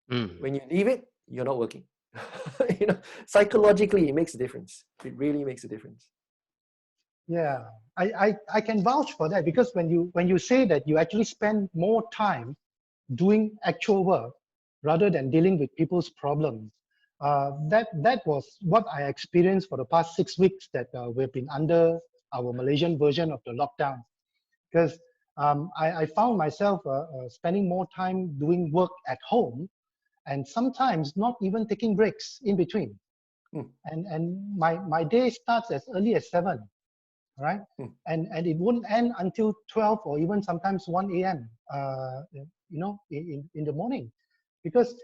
S3: When you leave it, you're not working. Psychologically, it makes a difference. It really makes a difference.
S2: Yeah, I can vouch for that, because when you say that you actually spend more time doing actual work rather than dealing with people's problems, that was what I experienced for the past 6 weeks that we've been under our Malaysian version of the lockdown. Because I found myself spending more time doing work at home, and sometimes not even taking breaks in between. And my day starts as early as 7, right? And it won't end until 12 or even sometimes 1 a.m. In the morning, because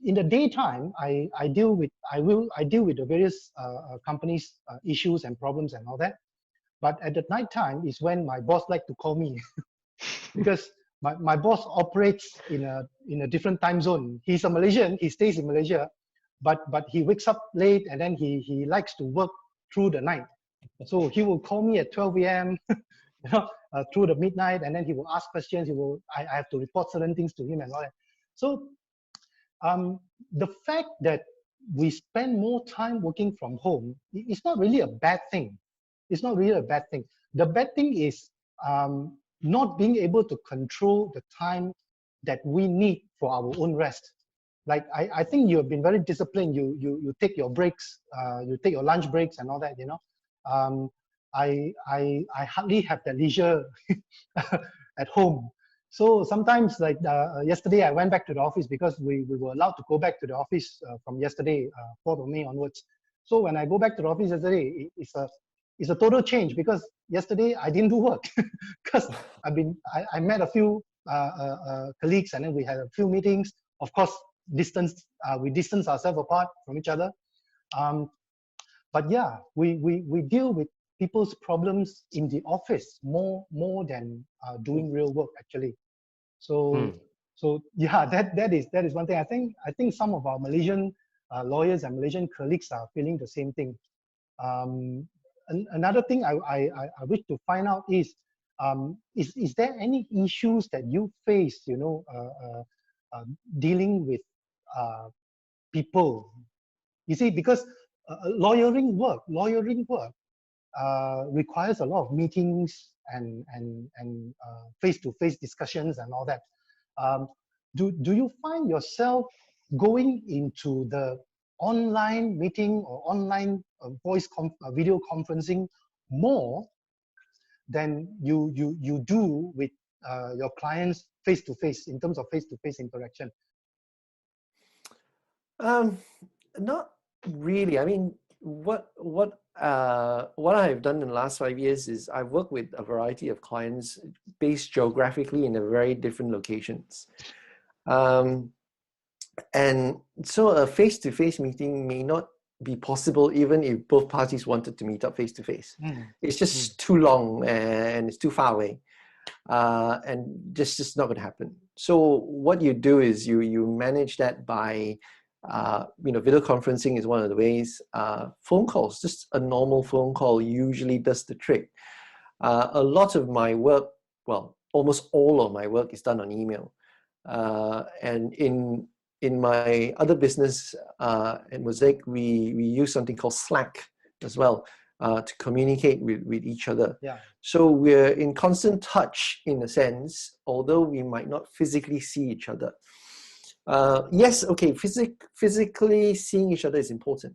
S2: in the daytime, I deal with the various companies' issues and problems and all that. But at the night time is when my boss like to call me because my boss operates in a different time zone. He's a Malaysian. He stays in Malaysia, but he wakes up late and then he likes to work through the night. So he will call me at 12 a.m. Through the midnight, and then he will ask questions. I have to report certain things to him and all that. So the fact that we spend more time working from home, it's not really a bad thing. It's not really a bad thing. The bad thing is not being able to control the time that we need for our own rest. Like I think you have been very disciplined. You take your breaks, you take your lunch breaks and all that. I hardly have the leisure at home. So sometimes, like yesterday, I went back to the office because we were allowed to go back to the office from yesterday, 4th of May onwards. So when I go back to the office yesterday, it's a total change because yesterday I didn't do work because I met a few colleagues and then we had a few meetings. Of course, we distance ourselves apart from each other. But yeah, we deal with people's problems in the office more than doing real work actually. So yeah, that is one thing. I think some of our Malaysian lawyers and Malaysian colleagues are feeling the same thing. Another thing I wish to find out is there any issues that you face, dealing with people? You see, because lawyering work requires a lot of meetings and face-to-face discussions and all that. Do you find yourself going into the online meeting or online video conferencing more than you do with your clients face-to-face in terms of face-to-face interaction?
S3: Not really. I mean, what I've done in the last 5 years is I've worked with a variety of clients based geographically in very different locations. And so a face-to-face meeting may not be possible even if both parties wanted to meet up face-to-face. It's just too long and it's too far away. And just not going to happen. So what you do is you manage that by video conferencing is one of the ways. Phone calls, just a normal phone call usually does the trick. A lot of my work, well, almost all of my work is done on email. And in my other business, in Mosaic, we use something called Slack as well to communicate with each other.
S2: Yeah.
S3: So we're in constant touch in a sense, although we might not physically see each other. Yes, okay, physically seeing each other is important.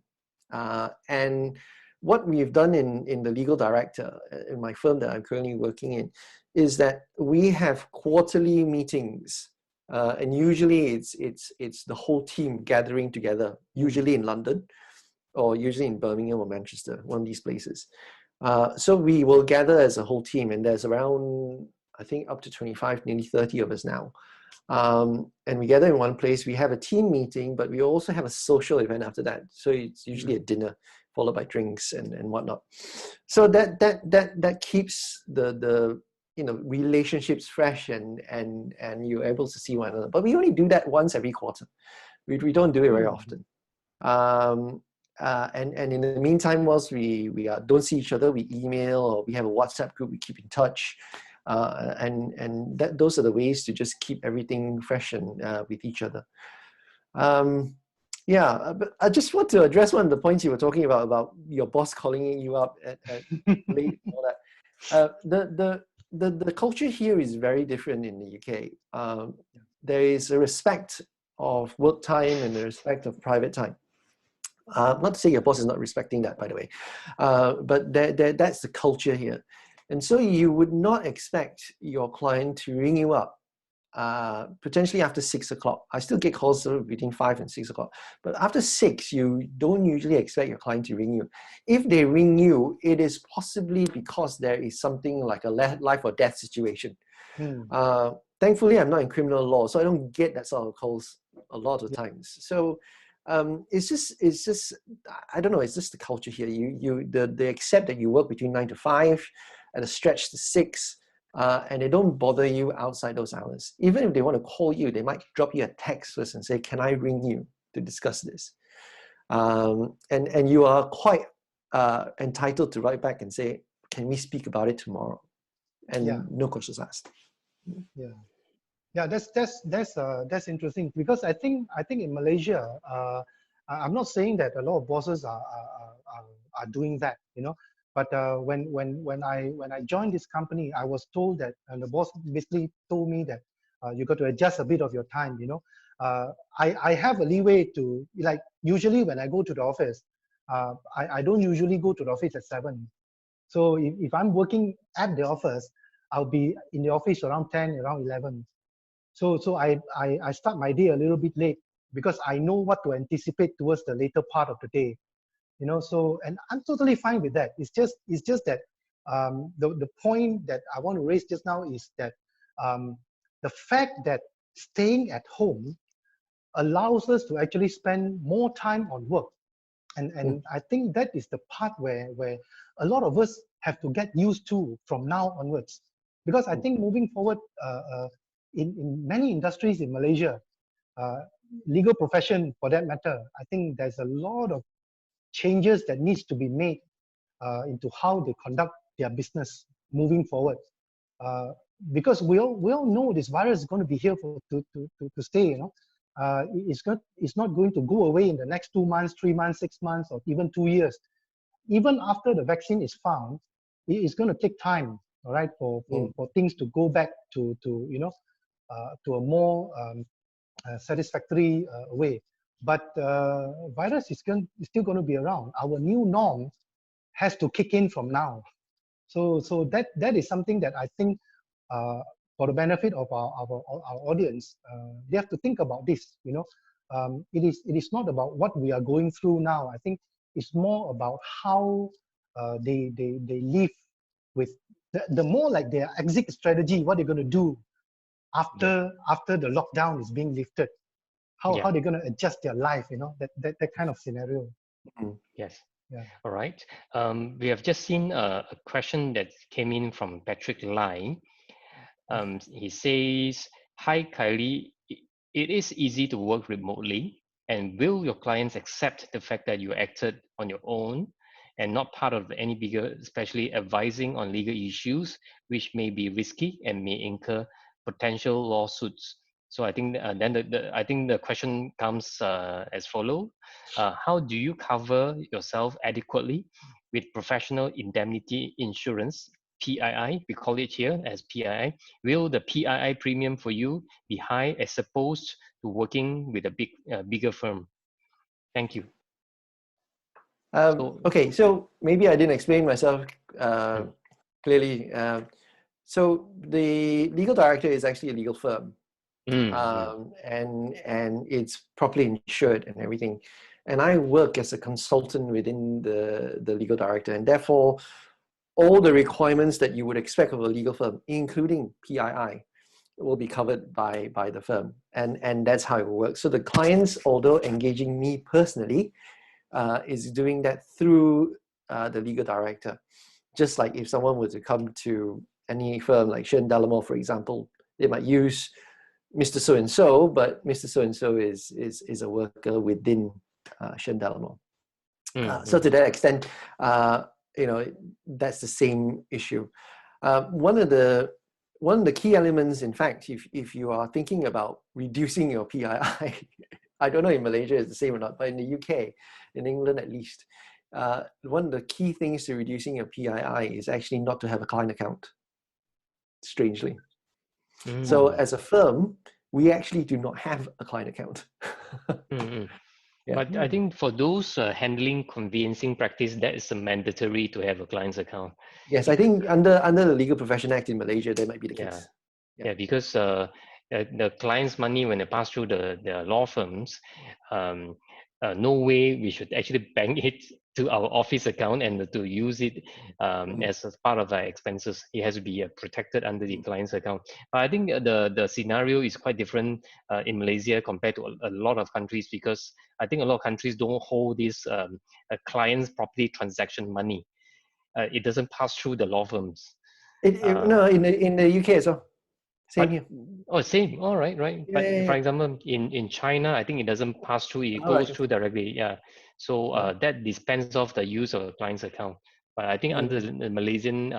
S3: And what we've done in the legal director, in my firm that I'm currently working in, is that we have quarterly meetings. And usually it's the whole team gathering together, usually in London, or usually in Birmingham or Manchester, one of these places. So we will gather as a whole team, and there's around, I think, up to 25, nearly 30 of us now. And we gather in one place. We have a team meeting, but we also have a social event after that. So it's usually a dinner followed by drinks and whatnot. So that keeps the relationships fresh and you're able to see one another. But we only do that once every quarter. We don't do it very often. And in the meantime, whilst we don't see each other, we email or we have a WhatsApp group. We keep in touch. Those are the ways to just keep everything fresh and with each other. But I just want to address one of the points you were talking about your boss calling you up at late and all that. The culture here is very different in the UK. There is a respect of work time and a respect of private time. Not to say your boss is not respecting that, by the way, but that's the culture here. And so you would not expect your client to ring you up potentially after 6 o'clock. I still get calls between 5 and 6 o'clock. But after 6, you don't usually expect your client to ring you. If they ring you, it is possibly because there is something like a life or death situation. Thankfully, I'm not in criminal law, so I don't get that sort of calls a lot of times. So it's just I don't know. It's just the culture here. They accept that you work between 9 to 5, at a stretch to 6, and they don't bother you outside those hours. Even if they want to call you, they might drop you a text first and say, "Can I ring you to discuss this?" And you are quite entitled to write back and say, "Can we speak about it tomorrow?" And no questions asked.
S2: Yeah, that's interesting, because I think in Malaysia, I'm not saying that a lot of bosses are doing that, you know. But when I joined this company, I was told that, and the boss basically told me that you got to adjust a bit of your time, you know. I have a leeway to, like, usually when I go to the office, I don't usually go to the office at 7. So if I'm working at the office, I'll be in the office around 10, around 11. So I start my day a little bit late, because I know what to anticipate towards the later part of the day, you know. So, and I'm totally fine with that. It's just that the point that I want to raise just now is that the fact that staying at home allows us to actually spend more time on work. And I think that is the part where a lot of us have to get used to from now onwards. Because I think moving forward, in many industries in Malaysia, legal profession for that matter, I think there's a lot of changes that needs to be made into how they conduct their business moving forward. Because we all know this virus is going to be here to stay, you know. It's not going to go away in the next 2 months, 3 months, 6 months, or even 2 years. Even after the vaccine is found, it's going to take time, all right, for things to go back to you know, to a more satisfactory way. But virus is still going to be around. Our new norm has to kick in from now. So that is something that I think, for the benefit of our audience, they have to think about this. You know, it is not about what we are going through now. I think it's more about how they live with the more like their exit strategy, what they're going to do after the lockdown is being lifted. How they're going to adjust their life, you know, that kind of scenario.
S1: Yes.
S2: Yeah.
S1: All right. We have just seen a question that came in from Patrick Lai. He says, "Hi, Kylie. It is easy to work remotely, and will your clients accept the fact that you acted on your own and not part of any bigger, especially advising on legal issues, which may be risky and may incur potential lawsuits?" So I think then I think the question comes as follow: how do you cover yourself adequately with professional indemnity insurance, PII? We call it here as PII. Will the PII premium for you be high as opposed to working with a bigger firm? Thank you.
S3: Okay, so maybe I didn't explain myself clearly. So the legal director is actually a legal firm, and it's properly insured and everything. And I work as a consultant within the legal director, and therefore all the requirements that you would expect of a legal firm, including PII, will be covered by the firm, and that's how it works. So the clients, although engaging me personally, is doing that through the legal director. Just like if someone were to come to any firm like Shen Delamore, for example, they might use Mr. So-and-so, but Mr. So-and-so is a worker within Shen Delamore. So to that extent, you know, that's the same issue. One of the key elements, in fact, if you are thinking about reducing your PII, I don't know in Malaysia it's the same or not, but in the UK, in England at least, one of the key things to reducing your PII is actually not to have a client account, strangely. So as a firm, we actually do not have a client account.
S1: But I think for those handling conveyancing practice, that is mandatory to have a client's account.
S3: Yes, I think under the Legal Profession Act in Malaysia, that might be the case.
S1: Yeah, because the client's money, when they pass through the law firms, no way we should actually bank it to our office account and to use it as a part of our expenses. It has to be protected under the client's account. But I think the scenario is quite different in Malaysia compared to a lot of countries, because I think a lot of countries don't hold this client's property transaction money. It doesn't pass through the law firms.
S3: No, in the UK as well. Same here.
S1: Oh, same. All right, right.
S3: Yeah,
S1: But
S3: yeah,
S1: for
S3: yeah.
S1: example, in China, I think it doesn't pass through. It
S3: All
S1: goes
S3: right.
S1: through directly. Yeah. So that dispense off the use of a client's account. But I think under the Malaysian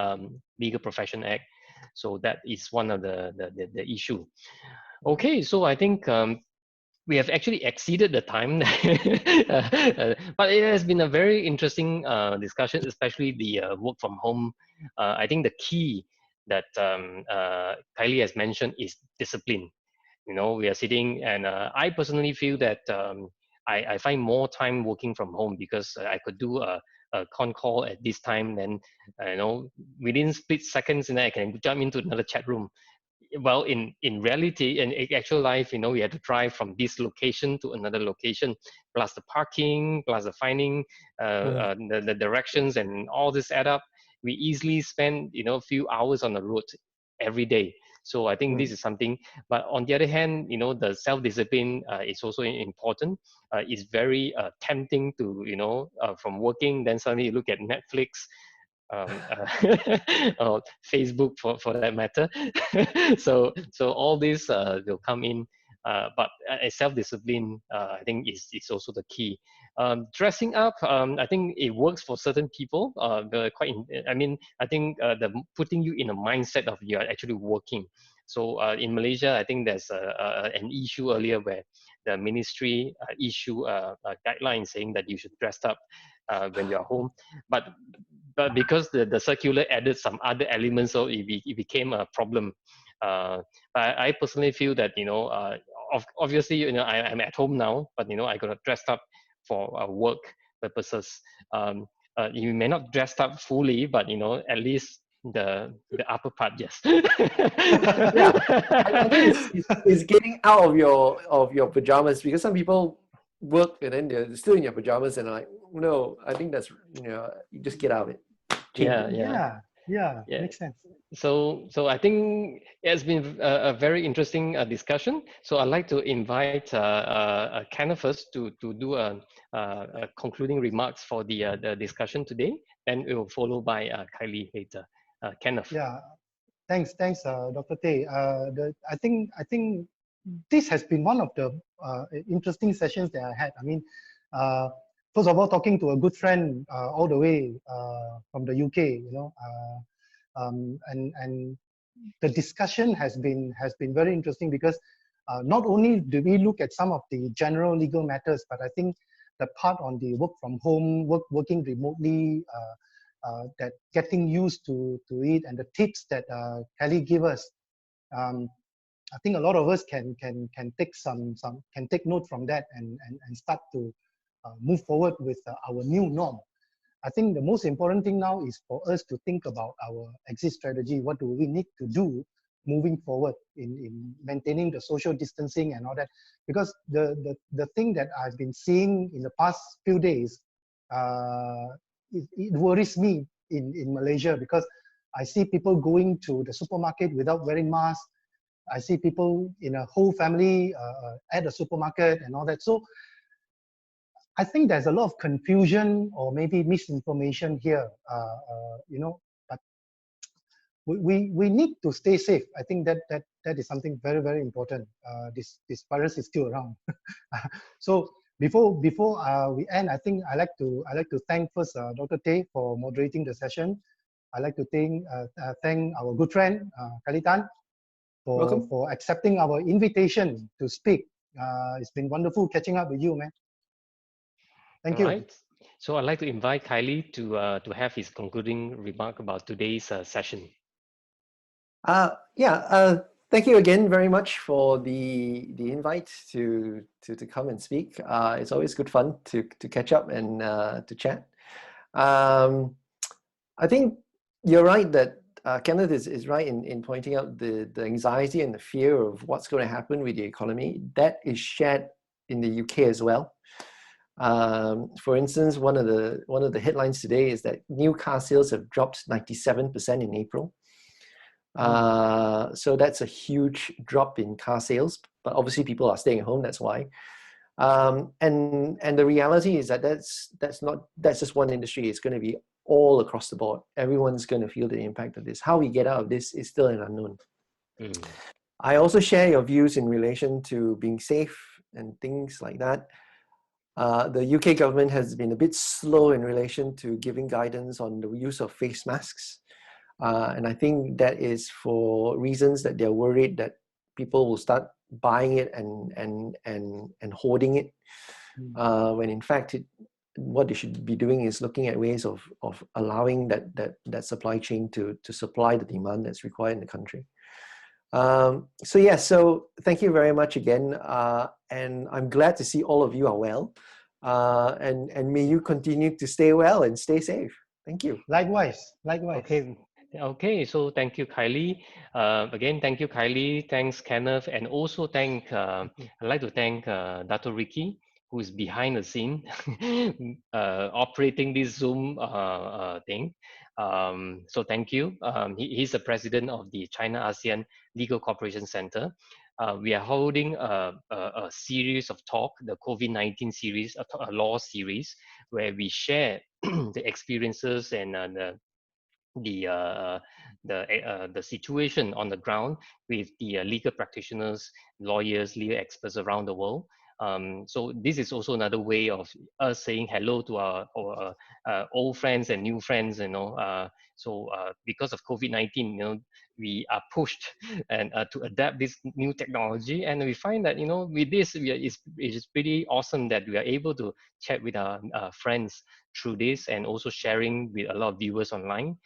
S1: Legal Profession Act, so that is one of the issue. Okay, so I think we have actually exceeded the time, but it has been a very interesting discussion, especially the work from home. I think the key that Kylie has mentioned is discipline. You know, we are sitting, and I personally feel that I find more time working from home, because I could do a con call at this time, then you know, within split seconds, and then I can jump into another chat room. Well, in reality, in actual life, you know, we had to drive from this location to another location, plus the parking, plus the finding the directions, and all this add up. We easily spend, you know, a few hours on the road every day. So I think this is something. But on the other hand, you know, the self-discipline is also important. It's very tempting to, you know, from working, then suddenly you look at Netflix, or Facebook for that matter. So all this will come in, but self-discipline, I think is also the key. Dressing up, I think it works for certain people. I mean, I think the putting you in a mindset of you are actually working. So in Malaysia, I think there's an issue earlier where the ministry issue a guideline saying that you should dress up when you're home, but because the circular added some other elements, so it became a problem. I personally feel that, you know, obviously, you know, I'm at home now, but you know, I got dressed up for work purposes. You may not dress up fully, but you know, at least the upper part, yes.
S3: Yeah, I think it's getting out of your pajamas, because some people work and then they're still in your pajamas, and like, no, I think that's, you know, you just get out of it. Change it.
S2: Yeah,
S1: Yeah.
S2: makes sense.
S1: So I think it has been a very interesting discussion. So I'd like to invite Kenneth first to do a concluding remarks for the discussion today, and it will follow by Kylie later. Kenneth.
S2: Yeah, thanks, Dr. Teh. I think this has been one of the interesting sessions that I had. I mean, first of all, talking to a good friend all the way from the UK, you know, and the discussion has been very interesting, because not only do we look at some of the general legal matters, but I think the part on the work from home, working remotely, that getting used to it, and the tips that Kelly gave us, I think a lot of us can take note from that, and start to move forward with our new norm. I think the most important thing now is for us to think about our exit strategy. What do we need to do moving forward in maintaining the social distancing and all that? Because the thing that I've been seeing in the past few days, it worries me in Malaysia, because I see people going to the supermarket without wearing masks. I see people in a whole family at the supermarket and all that. So I think there's a lot of confusion or maybe misinformation here, you know, but we need to stay safe. I think that is something very, very important. This virus is still around. So before we end, I think I like to thank first Dr. Teh for moderating the session. I like to thank our good friend Kali Tan for accepting our invitation to speak. It's been wonderful catching up with you, man. Thank you.
S1: Right. So I'd like to invite Kylie to have his concluding remark about today's session.
S3: Thank you again very much for the invite to come and speak. It's always good fun to catch up and to chat. I think you're right that Kenneth is right in pointing out the anxiety and the fear of what's going to happen with the economy. That is shared in the UK as well. For instance, one of the headlines today is that new car sales have dropped 97% in April. So that's a huge drop in car sales, but obviously people are staying at home. That's why. And the reality is that that's just one industry. It's going to be all across the board. Everyone's going to feel the impact of this. How we get out of this is still an unknown. I also share your views in relation to being safe and things like that. The UK government has been a bit slow in relation to giving guidance on the use of face masks. And I think that is for reasons that they're worried that people will start buying it and hoarding it, when in fact what they should be doing is looking at ways of allowing that supply chain to supply the demand that's required in the country. So thank you very much again, and I'm glad to see all of you are well, and may you continue to stay well and stay safe. Thank you.
S2: Likewise.
S1: Okay, so thank you, Kiley. Again, thank you, Kiley. Thanks, Kenneth, and also I'd like to thank Dato Ricky, who is behind the scene, operating this Zoom thing. So thank you. He's the president of the China ASEAN Legal Cooperation Center. We are holding a series of talk, the COVID-19 series, a law series, where we share the experiences and the situation on the ground with the legal practitioners, lawyers, legal experts around the world. So this is also another way of us saying hello to our old friends and new friends. Because of COVID-19, we are pushed and to adapt this new technology, and we find that with this, it's pretty awesome that we are able to chat with our friends through this, and also sharing with a lot of viewers online.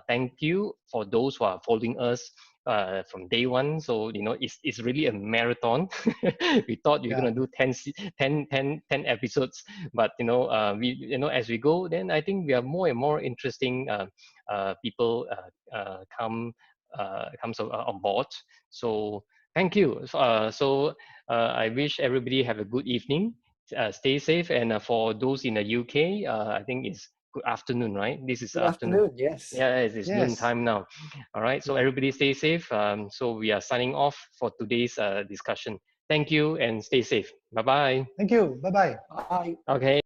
S1: Thank you for those who are following us from day one. So it's really a marathon. We thought we were going to do 10 episodes, but as we go, then I think we are more and more interesting people comes on board. So thank you. I wish everybody have a good evening. Stay safe, and for those in the UK, I think it's good afternoon, right? This is
S3: Good
S1: afternoon.
S3: yes.
S1: Yeah, it's noon time now. All right, so everybody stay safe. So we are signing off for today's discussion. Thank you and stay safe. Bye-bye.
S2: Thank you. Bye-bye.
S3: Bye.
S1: Okay.